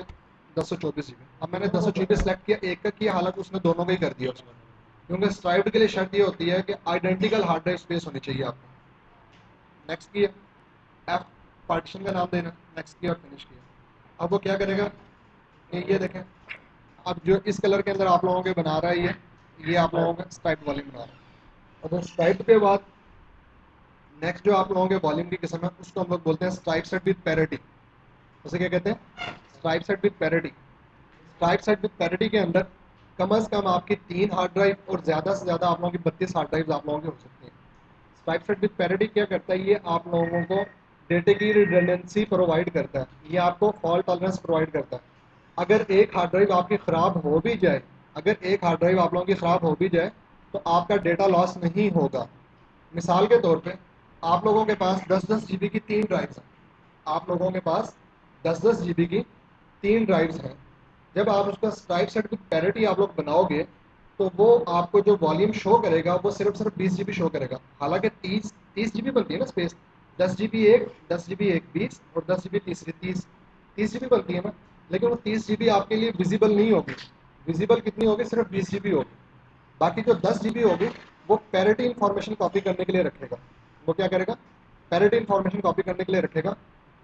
Speaker 1: 1024 GB। अब मैंने 1024 सेलेक्ट किया, एक का किया, हालांकि उसने दोनों का ही कर दिया उसमें, क्योंकि स्ट्राइप्ड के लिए शर्त ये होती है कि आइडेंटिकल हार्ड ड्राइव स्पेस होनी चाहिए आपको। नेक्स्ट किया, एफ पार्टीशन का नाम देना, नेक्स्ट किया और फिनिश किया। अब वो क्या करेगा कि ये देखें, अब जो इस कलर के अंदर आप लोगों के बना रहा है ये आप लोगों का स्ट्राइप वॉल्यूम बना रहा है। और तो स्ट्राइप के बाद नेक्स्ट जो आप लोगों के वॉल्यूम की किस्म है उसको हम लोग बोलते हैं स्ट्राइप सेट विद पैरिटी। उसे क्या कहते हैं, stripe set with parity. Stripe set with parity के अंदर कम से कम आपकी 3 हार्ड ड्राइव और ज़्यादा से ज़्यादा आप लोगों की 32 हार्ड ड्राइव आप लोगों की हो सकती हैं। स्ट्राइप सेट विद पैरिटी क्या करता है, ये आप लोगों को डेटा की रिडंडेंसी प्रोवाइड करता है, ये आपको फॉल्ट टॉलरेंस प्रोवाइड करता है। अगर एक हार्ड ड्राइव आपकी ख़राब हो भी जाए, अगर एक हार्ड ड्राइव आप लोगों की ख़राब हो भी जाए तो आपका डेटा लॉस नहीं होगा। मिसाल के तौर पे आप लोगों के पास 10-10 जीबी की 3 ड्राइव्स हैं, आप लोगों के पास 10-10 जीबी की 3 ड्राइव्स हैं। जब आप उसका ड्राइव सेट की पैरिटी आप लोग बनाओगे तो वो आपको जो वॉल्यूम शो करेगा वो सिर्फ 20 जीबी शो करेगा। हालांकि 30 जीबी बनती है ना स्पेस, 10 जीबी एक 20 और 10 जीबी तीसरी 30 जीबी बनती है ना, लेकिन वो 30 जीबी आपके लिए विजिबल नहीं होगी। विजिबल कितनी होगी? सिर्फ 20 जीबी होगी। बाकी जो 10 जीबी होगी वो पैरिटी इंफॉर्मेशन कॉपी करने के लिए रखेगा। वो क्या करेगा? पैरिटी इंफॉर्मेशन कॉपी करने के लिए रखेगा।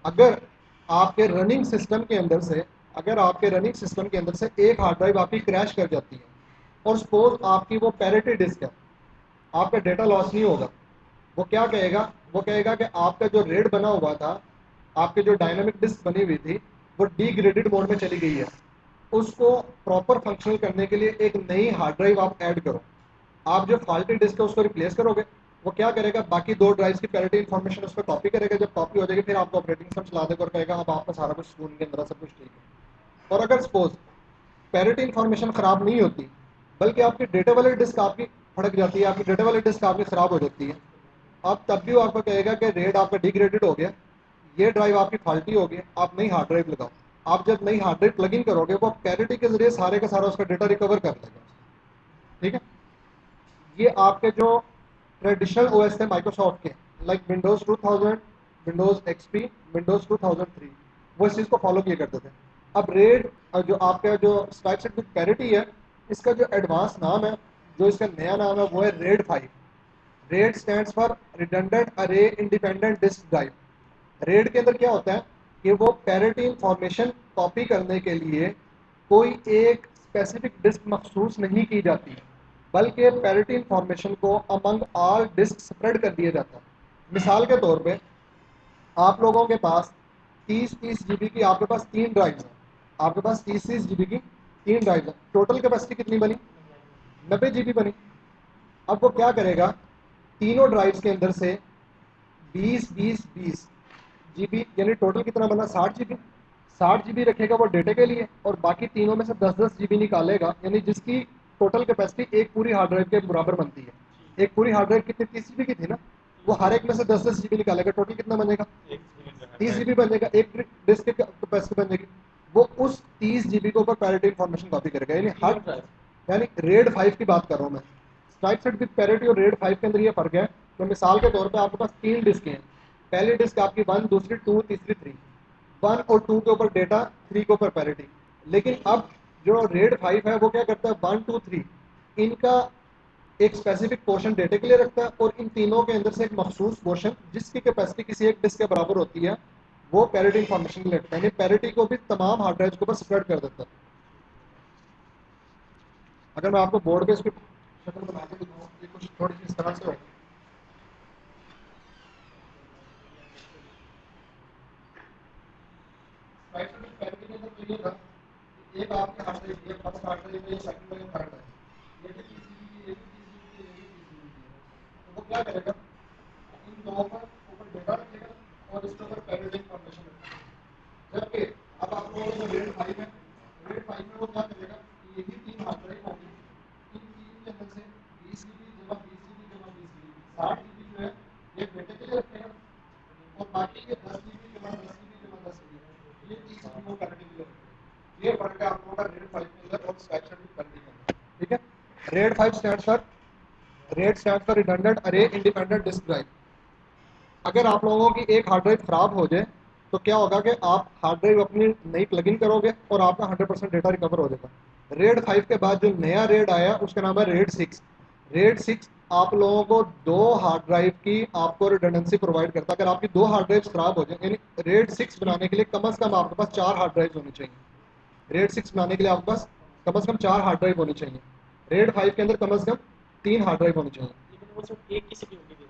Speaker 1: अगर आपके रनिंग सिस्टम के अंदर से अगर आपके रनिंग सिस्टम के अंदर से एक हार्ड ड्राइव आपकी क्रैश कर जाती है और सपोज आपकी वो पैरिटी डिस्क है, आपका डेटा लॉस नहीं होगा। वो क्या कहेगा? वो कहेगा कि आपका जो रेड बना हुआ था, आपकी जो डायनामिक डिस्क बनी हुई थी, वो डिग्रेडेड मोड में चली गई है। उसको प्रॉपर फंक्शनल करने के लिए एक नई हार्ड ड्राइव आप ऐड करो। आप जो फॉल्टी डिस्क है उसको रिप्लेस करोगे, वो क्या करेगा? बाकी 2 ड्राइव्स की पैरिटी इन्फॉर्मेशन उस पर कॉपी करेगा। जब कॉपी हो जाएगी फिर आपको ऑपरेटिंग सिस्टम चला देगा और कहेगा अब आपका सारा कुछ स्कून के अंदर सब कुछ ठीक है। और अगर सपोज पैरिटी इन्फॉर्मेशन खराब नहीं होती बल्कि आपकी डेटा वाली डिस्क आपकी फड़क जाती है, आपकी डेटा वाली डिस्क आपकी खराब हो जाती है, अब तब भी वो आपको कहेगा कि रेड आपका डिग्रेडेड हो गया, ये ड्राइव आपकी फाल्टी हो गई, आप नई हार्ड ड्राइव लगाओ। आप जब नई हार्ड ड्राइव प्लग इन करोगे वो पैरिटी के जरिए सारे का सारा उसका डेटा रिकवर कर लेगा। ठीक है? ये आपके जो ट्रेडिशनल ओएस थे माइक्रोसॉफ्ट के, like Windows 2000, Windows XP, Windows 2003, वो इस चीज़ को फॉलो किया करते थे। अब रेड जो आपका जो स्ट्राइक सेट विद पैरिटी है, इसका जो एडवांस नाम है, जो इसका नया नाम है वो है red 5। Red stands for redundant अरे इंडिपेंडेंट डिस्क ड्राइव। रेड के अंदर क्या होता है कि वो पैरिटी इंफॉर्मेशन कॉपी करने के लिए कोई एक स्पेसिफिक डिस्क मखसूस नहीं की जाती, बल्कि पैरिटी इंफॉर्मेशन को अमंग ऑल डिस्क स्प्रेड कर दिया जाता है। मिसाल के तौर पे आप लोगों के पास 30-30 जीबी की आपके पास 3 ड्राइव हैं, आपके पास 30-30 जीबी की 3 ड्राइव हैं, टोटल कैपेसिटी कितनी बनी? 90 जीबी बनी। अब वो क्या करेगा? तीनों ड्राइव्स के अंदर से 20-20-20 जीबी यानी टोटल कितना बना? 60 जीबी। 60 जीबी रखेगा वो डेटा के लिए और बाकी तीनों में से 10-10 जीबी निकालेगा, यानी जिसकी टोटल कैपेसिटी एक पूरी हार्ड ड्राइव के बराबर बनती है। एक पूरी हार्ड ड्राइव कितनी? 30 जीबी की थी ना, वो हर एक में से 10-10 जीबी निकालेगा, टोटल कितना बनेगा? 30 जीबी बनेगा, एक डिस्क की कैपेसिटी बनेगी। वो उस 30 जीबी के ऊपर पैरिटी इन्फॉर्मेशन कॉपी करेगा, यानी हर यानी रेड 5 की बात कर रहा हूँ मैं। स्ट्राइक सेट विद पैरिटी और रेड 5 के अंदर ये फर्क है। तो मिसाल के तौर पे आपके पास 3 डिस्क हैं, पहली डिस्क आपकी 1, दूसरी 2, तीसरी 3। 1 और 2 के ऊपर डेटा, 3 के ऊपर पैरिटी। लेकिन अब जो रेड 5 है वो क्या करता है? 1, 2, 3 इनका एक स्पेसिफिक पोर्शन डेटा के लिए रखता है और इन तीनों के अंदर से एक मखसूस पोर्शन जिसकी कैपेसिटी किसी एक डिस्क के बराबर होती है वो पैरिटी इन्फॉर्मेशन के लिए रखता है, यानी पैरिटी को भी तमाम हार्ड ड्राइव के ऊपर स्प्रेड कर देता है। अगर मैं आपको बोर्ड पे इसकी शक्ल बना के दिखाऊं, ये कुछ थोड़ी सी इस तरह से होगी। राइट साइड पैरिटी के अंदर तो ये था कि एक आपके हार्ड ड्राइव, ये फर्स्ट हार्ड ड्राइव है, ये सेकंड वाली थर्ड है, ये भी 30 जीबी की, ये भी 30 जीबी की, ये भी 30 जीबी की। तो वो क्या करेगा? इन दोनों पर ऊपर डेटा रखेगा और इसके ऊपर पैरिटी इन्फॉर्मेशन रखेगा। जबकि अब आप लोगों को रेड 5 है, रेड 5 में वो क्या करेगा? यही 3 हार्ड ड्राइव होगी, इन तीन के अंदर से 20 जीबी जमा 20 जीबी जमा 20 जीबी, 60 जीबी जो है ये डेटा के लिए रखेगा और बाकी के 10 जीबी जमा 10 जीबी जमा 10 जीबी, ये 30 जीबी वो पैरिटी के लिए रखेगा। ये फर्क है आप लोगों का रेड 5 के अंदर और स्ट्राइक सेट विद पैरिटी के अंदर। ठीक है? रेड 5 स्टैंड फॉर रिडंडेंट अरे इंडिपेंडेंट डिस्क ड्राइव। अगर आप लोगों की एक हार्ड ड्राइव खराब हो जाए तो क्या होगा कि आप हार्ड ड्राइव अपनी नई प्लग इन करोगे और आपका 100% डेटा रिकवर हो जाएगा। रेड 5 के बाद जो नया रेड आया उसका नाम है रेड 6। रेड 6 आप लोगों को 2 हार्ड ड्राइव की आपको रिडंडेंसी प्रोवाइड करता है। अगर आपकी 2 हार्ड ड्राइव खराब हो जाए, यानी रेड 6 बनाने के लिए कम अज कम आपके पास 4 हार्ड ड्राइव होनी चाहिए। रेड 6 बनाने के लिए आपके पास कम अज कम 4 हार्ड ड्राइव होनी चाहिए। रेड 5 के अंदर कम अज कम 3 हार्ड ड्राइव होनी चाहिए।
Speaker 2: लेकिन वो सिर्फ एक की सीपीयू की देते हैं।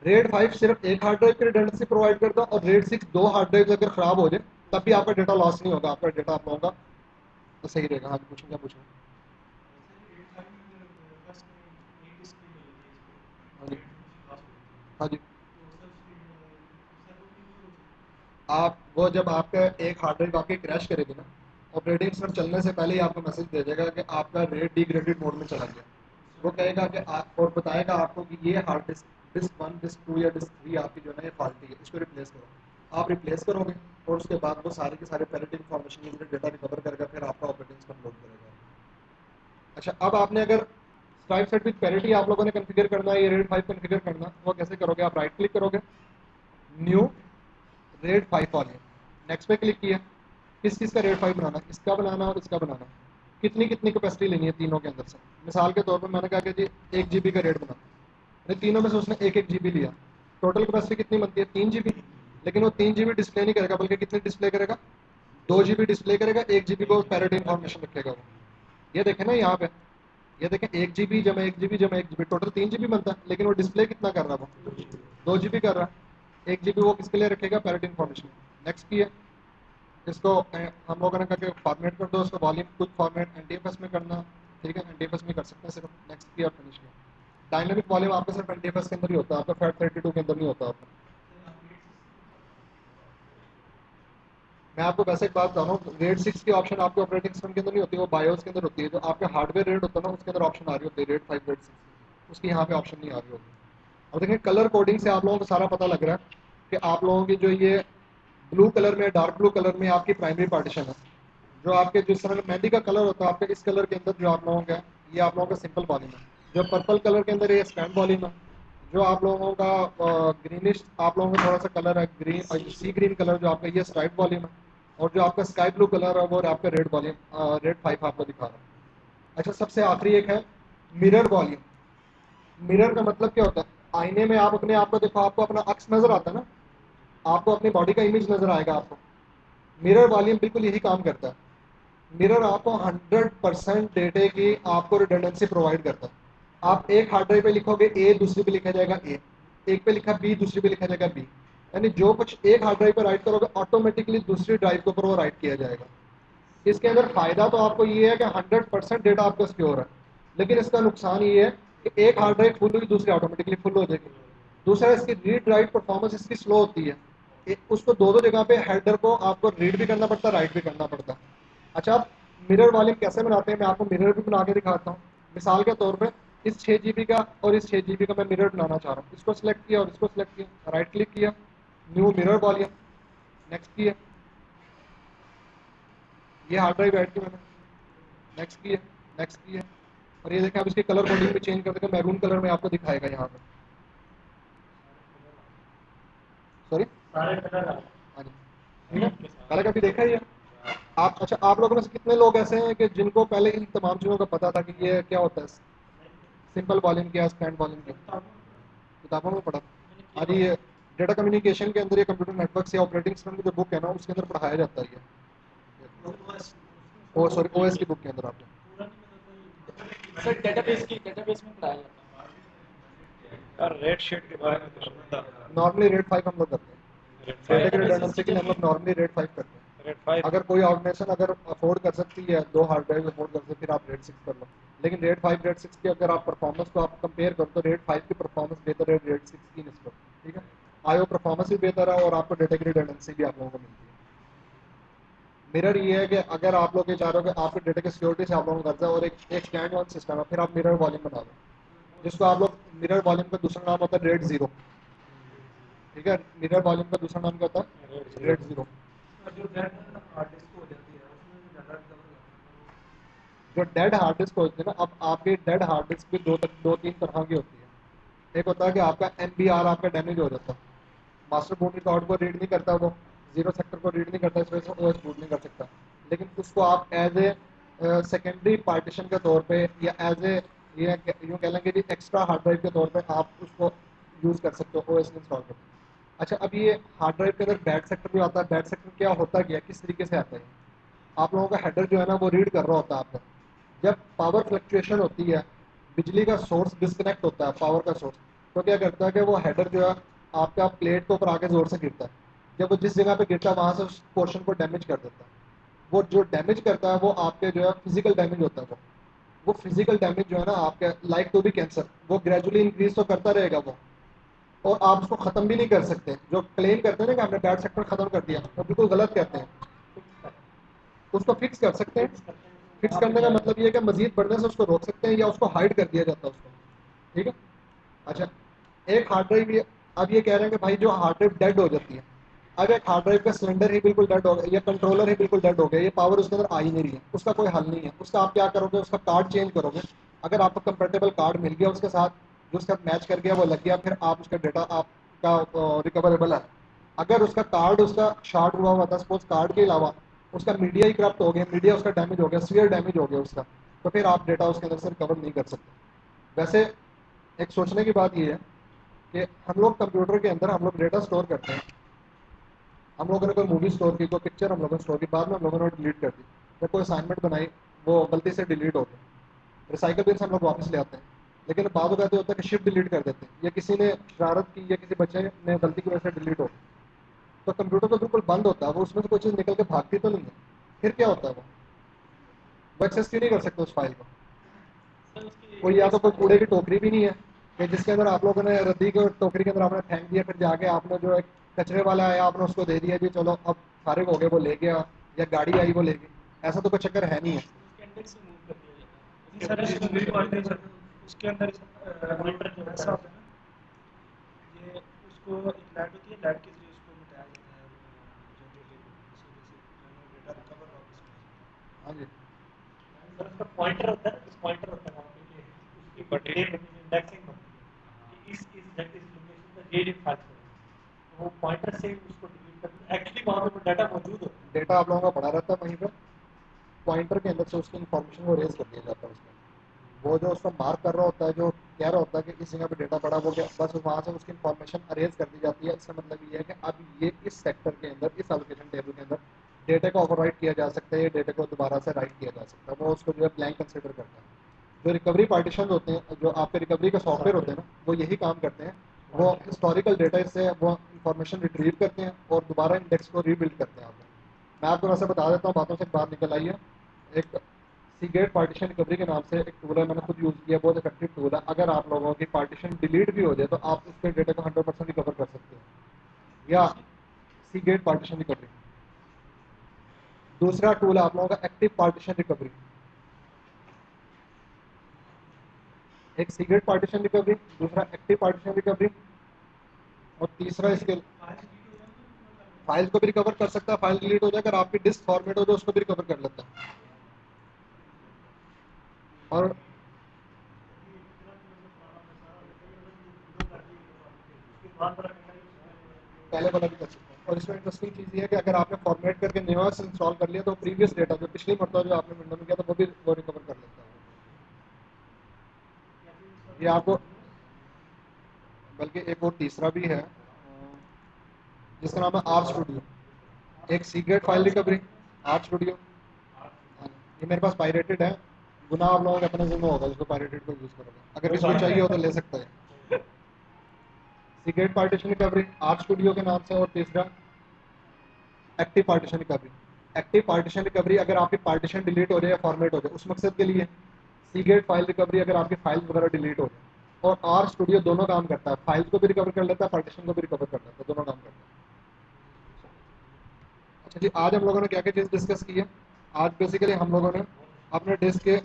Speaker 1: रेड 5 सिर्फ एक हार्ड ड्राइव की रिडंडेंसी प्रोवाइड करता है और रेड 6 2 हार्ड ड्राइव अगर खराब हो जाए तब भी आपका डेटा लॉस नहीं होगा, आपका डेटा आप लोगों का तो सही रहेगा। हाँ पूछो, क्या पूछो? हाँ जी, हाँ जी। आप वो जब आपका एक हार्ड ड्राइव आपकी क्रैश करेगी ना, ऑपरेटिंग सिस्टम चलने से पहले ही आपको मैसेज दे देगा कि आपका रेट डिग्रेडेड मोड में चला गया। वो कहेगा कि और बताएगा आपको कि ये हार्ड डिस्क डिस्क 1 डिस्क 2 या डिस्क 3 आपकी जो है ना ये फाल्टी है, इसको रिप्लेस करो। आप रिप्लेस करोगे और उसके बाद वो सारे के सारे पैरेट इन्फॉर्मेशन के डेटा रिकवर करके फिर आपका ऑपरेटिंग सिस्टम लोड करेगा। अच्छा, अब आपने अगर स्ट्राइप सेट विद पैरिटी आप लोगों ने कॉन्फ़िगर करना है, ये रेड 5 कॉन्फ़िगर करना है, वो कैसे करोगे? आप राइट क्लिक करोगे, न्यू रेड 5 वॉल्यूम, नेक्स्ट पे क्लिक किया। किस किस का रेड 5 बनाना है? इसका बनाना और इसका बनाना। कितनी कितनी कैपेसिटी लेनी है तीनों के अंदर से? मिसाल के तौर पर मैंने कहा कि जी 1 GB का रेड बना, तीनों में से उसने 1 GB लिया, टोटल कैपेसिटी कितनी बनती है? 3 GB। लेकिन वो 3 GB डिस्प्ले नहीं करेगा, बल्कि कितनी डिस्प्ले करेगा? 2 GB डिस्प्ले करेगा, 1 GB को पैरेटी इन्फॉर्मेशन रखेगा वो। ये देखें ना यहाँ पे, ये देखें 1 GB जमा 1 GB जमा 1 GB, टोटल 3 GB बनता है, लेकिन वो डिस्प्ले कितना कर रहा है? वो 2 GB कर रहा है। 1 GB वो किसके लिए रखेगा? Parrot information. नेक्स्ट की है, इसको हम लोगों ने कहा कि फॉर्मेट कर दो, उसको वॉल्यूम कुछ फॉर्मेट NTFS में करना, ठीक है, NTFS में कर सकते हैं सिर्फ। नेक्स्ट किया, फिनिश किया। डायनामिक वॉल्यूम आपका सिर्फ NTFS के अंदर ही होता है, आपका FAT32 के अंदर नहीं होता आपका। मैं आपको वैसे एक बात बता रहा हूँ, रेट 6 की ऑप्शन आपके ऑपरेटिंग सिस्टम के अंदर नहीं होती, वो बायोस के अंदर होती है। जो आपके हार्डवेयर रेट होता है ना, उसके अंदर ऑप्शन आ रही होती है रेट 5 रेट 6, उसकी यहाँ पे ऑप्शन नहीं आ रही होती। अब देखिए कलर कोडिंग से आप लोगों को सारा पता लग रहा है कि आप लोगों की जो ये ब्लू कलर में, डार्क ब्लू कलर में आपकी प्राइमरी पार्टीशन है। जो आपके जिस तरह मेहंदी का कलर होता है, आपके इस कलर के अंदर जो आप लोगों का ये आप लोगों का सिंपल वॉल्यूम है। जो पर्पल कलर के अंदर ये स्टैंड वॉल्यूम है। जो आप लोगों का ग्रीनिश आप लोगों का थोड़ा सा कलर है ग्रीन, सी ग्रीन कलर जो आपका ये स्ट्राइप वॉल्यूम है। और जो आपका स्काई ब्लू कलर है वो आपका रेड वॉल्यूम, रेड 5 आपको दिखा रहा है। अच्छा, सबसे आखिरी एक है मिरर वॉल्यूम। मिरर का मतलब क्या होता है? आईने में आप अपने आप को देखो, आपको अपना अक्स नजर आता है ना, आपको अपनी बॉडी का इमेज नजर आएगा आपको। मिरर वॉल्यूम बिल्कुल यही काम करता है। मिरर आपको 100% डेटे की आपको रिडंडेंसी प्रोवाइड करता है। आप एक हार्ड ड्राइव पे लिखोगे ए, दूसरी पे लिखा जाएगा ए, एक पे लिखा बी, दूसरी पे लिखा जाएगा बी। यानी जो कुछ एक हार्ड ड्राइव पे राइट करोगे ऑटोमेटिकली दूसरी ड्राइव के ऊपर वो राइट किया जाएगा। इसके अंदर फायदा तो आपको ये है कि 100% डेटा आपका सिक्योर है, लेकिन इसका नुकसान ये है कि एक हार्ड ड्राइव फुल हुई, दूसरी ऑटोमेटिकली फुल हो जाएगी। दूसरा, इसकी रीड राइट परफॉर्मेंस इसकी स्लो होती है। उसको दो दो जगह पे हेडर को आपको रीड भी करना पड़ता है, राइट भी करना पड़ता है। अच्छा, आप मिरर वॉल्यूम कैसे बनाते हैं? मैं आपको मिरर भी बना के दिखाता हूँ। मिसाल के तौर पे इस 6 GB का और इस 6 GB का मैं मिरर बनाना चाह रहा हूँ। इसको सिलेक्ट किया और इसको सिलेक्ट किया, राइट क्लिक किया, न्यू मिरर वॉल्यूम, नेक्स्ट किया, ये हार्ड ड्राइव ऐड की मैंने, नेक्स्ट किया, नेक्स्ट किया। और ये देखें, अब इसके कलर कोडिंग भी चेंज कर देगा, मैरून कलर में आपको दिखाएगा यहाँ पे। सॉरी, हाँ जी, ठीक है, कलर का भी देखा ही है आप। अच्छा, आप लोगों में से कितने लोग ऐसे हैं कि जिनको पहले इन तमाम चीज़ों का पता था कि ये क्या होता है? सिंपल वॉल्यूम क्या, स्टैंड वॉल्यूम क्या, किताबों में पढ़ा?
Speaker 2: मैंने
Speaker 1: अरे ये डेटा कम्युनिकेशन के अंदर ये कंप्यूटर नेटवर्क से ऑपरेटिंग सिस्टम की जो बुक है ना, उसके अंदर पढ़ाया जाता है ये। ओ सॉरी, OS की बुक के अंदर आपको
Speaker 2: पूरा नहीं पता था
Speaker 4: सर डेटाबेस में पढ़ाया जाता
Speaker 2: यार रेड शेड के बारे में कुछ पता
Speaker 1: नॉर्मली रेट 5 हम लोग करते हैं।
Speaker 2: रेड
Speaker 1: डेटा की
Speaker 2: 5
Speaker 1: रिडंडेंसी के लिए हम लोग नॉर्मली रेट 5 करते हैं।
Speaker 2: रेड 5
Speaker 1: अगर कोई ऑर्गेनाइजेशन अगर अफोर्ड कर सकती है, 2 हार्ड ड्राइव अफोर्ड कर सकती है, फिर आप रेट 6 कर लो। लेकिन रेट 5 रेट 6 की अगर आप परफॉर्मेंस को आप कंपेयर करो तो रेट 5 की परफॉर्मेंस बेहतर है रेट 6 की निस्बत, ठीक है। आईओ परफॉर्मेंस भी बेहतर है और आपको डेटा की रिडंडेंसी भी आप लोगों को मिलती है। मिरर ये है कि अगर आप लोग ये चाह रहे हो कि आपके डेटा की सिक्योरिटी से आप लोगों को कर्जा और एक स्टैंड वन सिस्टम है, फिर आप मिरर वॉल्यूम बना लो, जिसको आप लोग मिरर वॉल्यूम का दूसरा नाम होता है रेट 0, ठीक है। मिरर वॉल्यूम का दूसरा नाम क्या होता है? रेट 0।
Speaker 3: जो डेट हार्ड डिस्क हो जाती है उसमें भी ज़्यादा कवर करता है।
Speaker 1: जो डेड हार्ड डिस्क होती है ना, अब आपकी डेड हार्ड डिस्क भी दो तीन तरह की होती है। एक होता है कि आपका MBR आपका डैमेज हो जाता है, मास्टर बूट रिकॉर्ड को रीड नहीं करता, वो जीरो सेक्टर को रीड नहीं करता, इस वजह से OS बूट नहीं कर सकता। लेकिन उसको आप एज ए सेकेंडरी पार्टीशन के तौर पे या एज ए ये यूँ कह लेंगे कि एक्स्ट्रा हार्ड ड्राइव के तौर पे आप उसको यूज़ कर सकते हो OS इंस्टॉल करके। अच्छा, अब ये हार्ड ड्राइव के अंदर बैड सेक्टर भी आता है। बैड सेक्टर क्या होता है, किस तरीके से आता है? आप लोगों का हेडर जो है ना वो रीड कर रहा होता है आपका, जब पावर फ्लक्चुएशन होती है, बिजली का सोर्स डिस्कनेक्ट होता है, पावर का सोर्स, तो क्या करता है कि वो हेडर जो है आपका प्लेट के ऊपर आके जोर से गिरता है। जब वो जिस जगह पे गिरता है वहां से उस पोर्शन को डैमेज कर देता है। वो जो डैमेज करता है वो आपके जो है फिजिकल डैमेज होता है। वो फिजिकल डैमेज जो है ना आपके लाइक टू बी कैंसर, वो ग्रेजुअली इंक्रीज तो करता रहेगा वो, और आप उसको खत्म भी नहीं कर सकते। जो क्लेम करते हैं ना कि हमने बैड सेक्टर खत्म कर दिया, वो बिल्कुल गलत कहते हैं। उसको फिक्स कर सकते हैं। फिक्स करने का मतलब ये है कि मजीद बढ़ने से उसको रोक सकते हैं या उसको हाइड कर दिया जाता है उसको, ठीक है। अच्छा, एक हार्ड ड्राइव ये, अब ये कह रहे हैं कि भाई जो हार्ड ड्राइव डेड हो जाती है, अब एक हार्ड ड्राइव का सिलेंडर ही बिल्कुल डेड हो गया या कंट्रोलर ही बिल्कुल डेड हो गया, ये पावर उसके अंदर आ ही नहीं रही है, उसका कोई हल नहीं है, उसका आप क्या करोगे, उसका कार्ड चेंज करोगे। अगर आपको कंपेटेबल कार्ड मिल गया उसके साथ, जो उसका मैच कर गया वो लग गया, फिर आप उसका डेटा आपका रिकवरेबल है। अगर उसका कार्ड उसका शार्ट हुआ था, सपोज कार्ड के अलावा उसका मीडिया ही करप्ट हो गया, मीडिया उसका डैमेज हो गया, सीवियर डैमेज हो गया उसका, तो फिर आप डेटा उसके अंदर से रिकवर नहीं कर सकते। वैसे एक सोचने की बात ये है कि हम लोग कंप्यूटर के अंदर हम लोग डेटा स्टोर करते हैं। हम लोगों ने कोई मूवी स्टोर की, कोई पिक्चर हम लोगों ने स्टोर की, बाद में हम लोगों ने डिलीट कर दी, या कोई असाइनमेंट बनाई वो गलती से डिलीट हो गई, रिसाइकल बिन से हम लोग वापस ले आते हैं। लेकिन बाद में होता है कि शिफ्ट डिलीट कर देते हैं, या किसी ने शरारत की या किसी बच्चे ने गलती की वजह से डिलीट हो गई, तो कंप्यूटर तो बिल्कुल बंद होता है, वो उसमें से कोई चीज़ निकल के भागती तो नहीं है। फिर क्या होता है, वो एक्सेस क्यों नहीं कर सकते उस फाइल को।
Speaker 4: सर उसकी
Speaker 1: कोई या तो कोई कूड़े की टोकरी भी नहीं है कि जिसके अंदर आप लोगों ने रद्दी को टोकरी के अंदर आपने फेंक दिया, फिर जाके आपने जो एक कचरे वाला आया आपने उसको दे दिया जी चलो अब फारिग हो गए वो ले गया, या गाड़ी आई वो ले गई, ऐसा तो कोई चक्कर है नहीं है।
Speaker 4: उसके इंडेक्स से मूव कर दिया जाता है।
Speaker 2: नहीं सर, इसमें मेरी बात नहीं सर, उसके अंदर
Speaker 4: मॉनिटर जो
Speaker 2: ऐसा होता है ना, ये उसको एक लाइट होती है, लाइट के जरिए उसको मिटाया जाता है जनरली, इस वजह से डेटा रिकवर वापस में आ जाता
Speaker 1: हाँ जी,
Speaker 4: सर उसका पॉइंटर होता है, इस पॉइंटर होता है वहाँ पे कि उसकी बर्थडे इंडेक्सिंग बनती है कि इस लोकेशन पर ये फाइल है, तो वो पॉइंटर से उसको डिलीट कर एक्चुअली वहाँ पे वो डाटा मौजूद होता है।
Speaker 1: डेटा आप लोगों का पड़ा रहता है वहीं पर, पॉइंटर के अंदर से उसकी इन्फॉर्मेशन को रेज कर दिया जाता है उसमें। वो जो उसका मार्क कर रहा होता है, जो कह रहा होता है कि इस जगह पे डेटा पड़ा, वो बस वहाँ से उसकी इन्फॉर्मेशन अरेज कर दी जाती है। इसका मतलब ये है कि अब ये इस सेक्टर के अंदर, इस एलोकेशन टेबल के अंदर डेटा को ओवरराइट किया जा सकता है, या डेटा को दोबारा से राइट किया जा सकता है, वो उसको जो है ब्लैंक कंसिडर करता है। जो रिकवरी पार्टीशन होते हैं, जो आपके रिकवरी का सॉफ्टवेयर होते हैं ना, वो यही काम करते हैं। वो हिस्टोरिकल डेटा से वो इन्फॉर्मेशन रिट्रीव करते हैं और दोबारा इंडेक्स को रीबिल्ड करते हैं। आपको मैं आपको वैसे बता देता हूँ, बातों से बाहर निकल आई है। एक सीगेट पार्टीशन रिकवरी के नाम से एक टूल है, मैंने खुद यूज़ किया, बहुत इफेक्टिव टूल है। अगर आप लोगों की पार्टीशन डिलीट भी हो जाए तो आप उसके डेटा को 100% रिकवर कर सकते हो, या सीगेट पार्टीशन रिकवरी। दूसरा टूल है आप लोगों का एक्टिव पार्टीशन रिकवरी। एक सीगेट पार्टीशन रिकवरी, दूसरा एक्टिव पार्टीशन रिकवरी, और तीसरा इसके फाइल को भी रिकवर कर सकता है। फाइल डिलीट हो जाए, अगर आपकी डिस्क फॉर्मेट हो तो उसको भी रिकवर कर लेता है। और पहले वाला भी कर सकते हैं। और इसमें इंटरेस्टिंग चीज़ ये है कि अगर आपने फॉर्मेट करके न्यू इंस्टॉल कर लिया तो प्रीवियस डेटा जो पिछली मरतबा जो आपने विंडो में किया तो वो भी वो रिकवर कर लेता है। ये आपको, बल्कि एक और तीसरा भी है जिसका नाम है आर स्टूडियो। एक secret file recovery, R studio. ये मेरे पास पायरेटेड है, गुना आप लोगों के अपने जिम्मे होगा जिसको पायरेटेड को यूज़ करोगे। अगर किसी को चाहिए हो तो ले सकते हैं। Secret partition recovery R studio के नाम से, और तीसरा active partition recovery. Active partition recovery अगर आपकी पार्टीशन डिलीट हो जाए या फॉर्मेट हो जाए उस मकसद के लिए। सीगेट फाइल रिकवरी अगर आपकी फाइल वगैरह डिलीट हो जाए। और आर स्टूडियो दोनों काम करता है, फाइल को भी रिकवर कर लेता है, पार्टीशन को भी रिकवर कर लेता है, दोनों काम करता है। अच्छा जी, आज हम लोगों ने क्या क्या चीज़ डिस्कस की है। आज बेसिकली हम लोगों ने अपने डिस्क के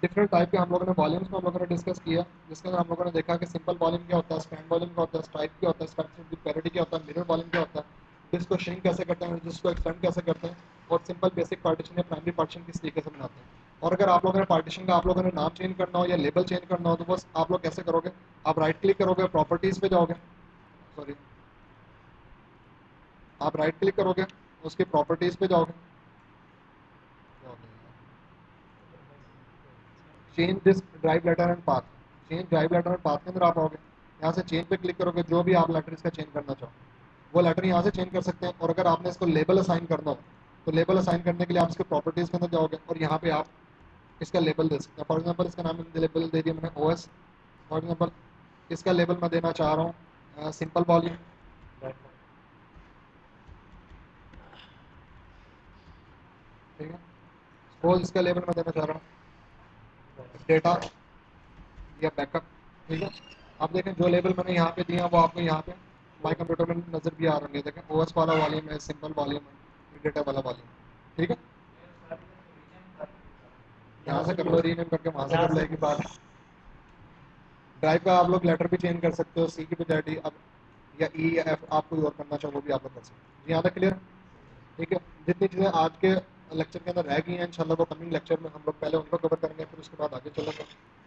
Speaker 1: डिफरेंट टाइप के हम लोगों ने वॉल्यूम्स को हम लोगों ने डिस्कस किया, जिसके अंदर हम लोगों ने देखा कि सिंपल वॉल्यूम क्या होता है, स्टैंड वॉल्यूम क्या होता है, स्ट्राइप क्या होता है, स्पेक्ट्रम पैरिटी क्या होता है, मिरर वॉल्यूम क्या होता है, डिस्क को श्रिंक कैसे करते हैं, डिस्क को एक्सटेंड कैसे करते हैं, और सिंपल बेसिक पार्टीशन या प्राइमरी पार्टीशन किस तरीके से बनाते हैं। और अगर आप लोगों ने पार्टीशन का आप लोगों ने नाम चेंज करना हो या लेबल चेंज करना हो तो बस आप लोग कैसे करोगे, आप राइट क्लिक करोगे, प्रॉपर्टीज़ पे जाओगे, सॉरी आप राइट क्लिक करोगे, उसकी प्रॉपर्टीज़ पे जाओगे, change disk drive letter and path, change drive letter and path के अंदर आप आओगे, यहाँ से चेंज पे क्लिक करोगे, जो भी आप लेटर इसका चेंज करना चाहो वो लेटर यहाँ से चेंज कर सकते हैं। और अगर आपने इसको लेबल असाइन करना हो तो लेबल असाइन करने के लिए आप इसके प्रॉपर्टीज़ के अंदर जाओगे और यहाँ पे आप इसका लेबल दे सकते हैं। फॉर एग्जाम्पल इसका नाम लेबल दे दिया मैंने OS। फॉर एग्जाम्पल इसका लेबल मैं देना चाह रहा हूँ सिंपल वॉल्यूम, ठीक है। सपोज इसका लेबल मैं देना चाह रहा हूँ डेटा या बैकअप, ठीक है। आप देखें जो लेबल मैंने यहाँ पे दिया वो आपको यहाँ पे माई कंप्यूटर में नज़र भी आ रहे हैं। देखें OS वाला वॉल्यूम है, सिंपल वॉल्यूम है, डेटा वाला वॉल्यूम, ठीक है। यहाँ से कर लो, रीनेम करके वहाँ से कर लो, एक ही बात। ड्राइव का आप लोग लेटर भी चेंज कर सकते हो, सी की बजाय डी, अब या ई या एफ आप कोई और करना चाहो वो भी आप लोग कर सकते हो। यहाँ तक क्लियर? ठीक है, जितनी चीज़ें आज के लेक्चर के अंदर रह गई हैं इंशाल्लाह वो कमिंग लेक्चर में हम लोग पहले उनको कवर करेंगे, फिर उसके बाद आगे चलेंगे,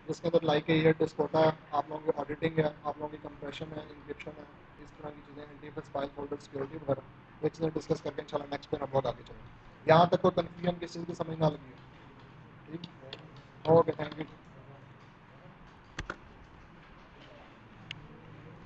Speaker 1: जिसके अंदर लाइक है, ये डिस्कोटा है, आप लोगों की ऑडिटिंग है, आप लोगों की कंप्रेशन है, इंक्रिप्शन है, इस तरह की चीज़ें, एंटीवायरस, फाइल फोल्डर सिक्योरिटी वगैरह, ये चीज़ें डिस्कस करके इंशाल्लाह नेक्स्ट पे हम लोग आगे चलेंगे। यहाँ तक कोई कन्फ्यूजन किसी की समझ ना लगी है? ठीक, ओके, थैंक यू।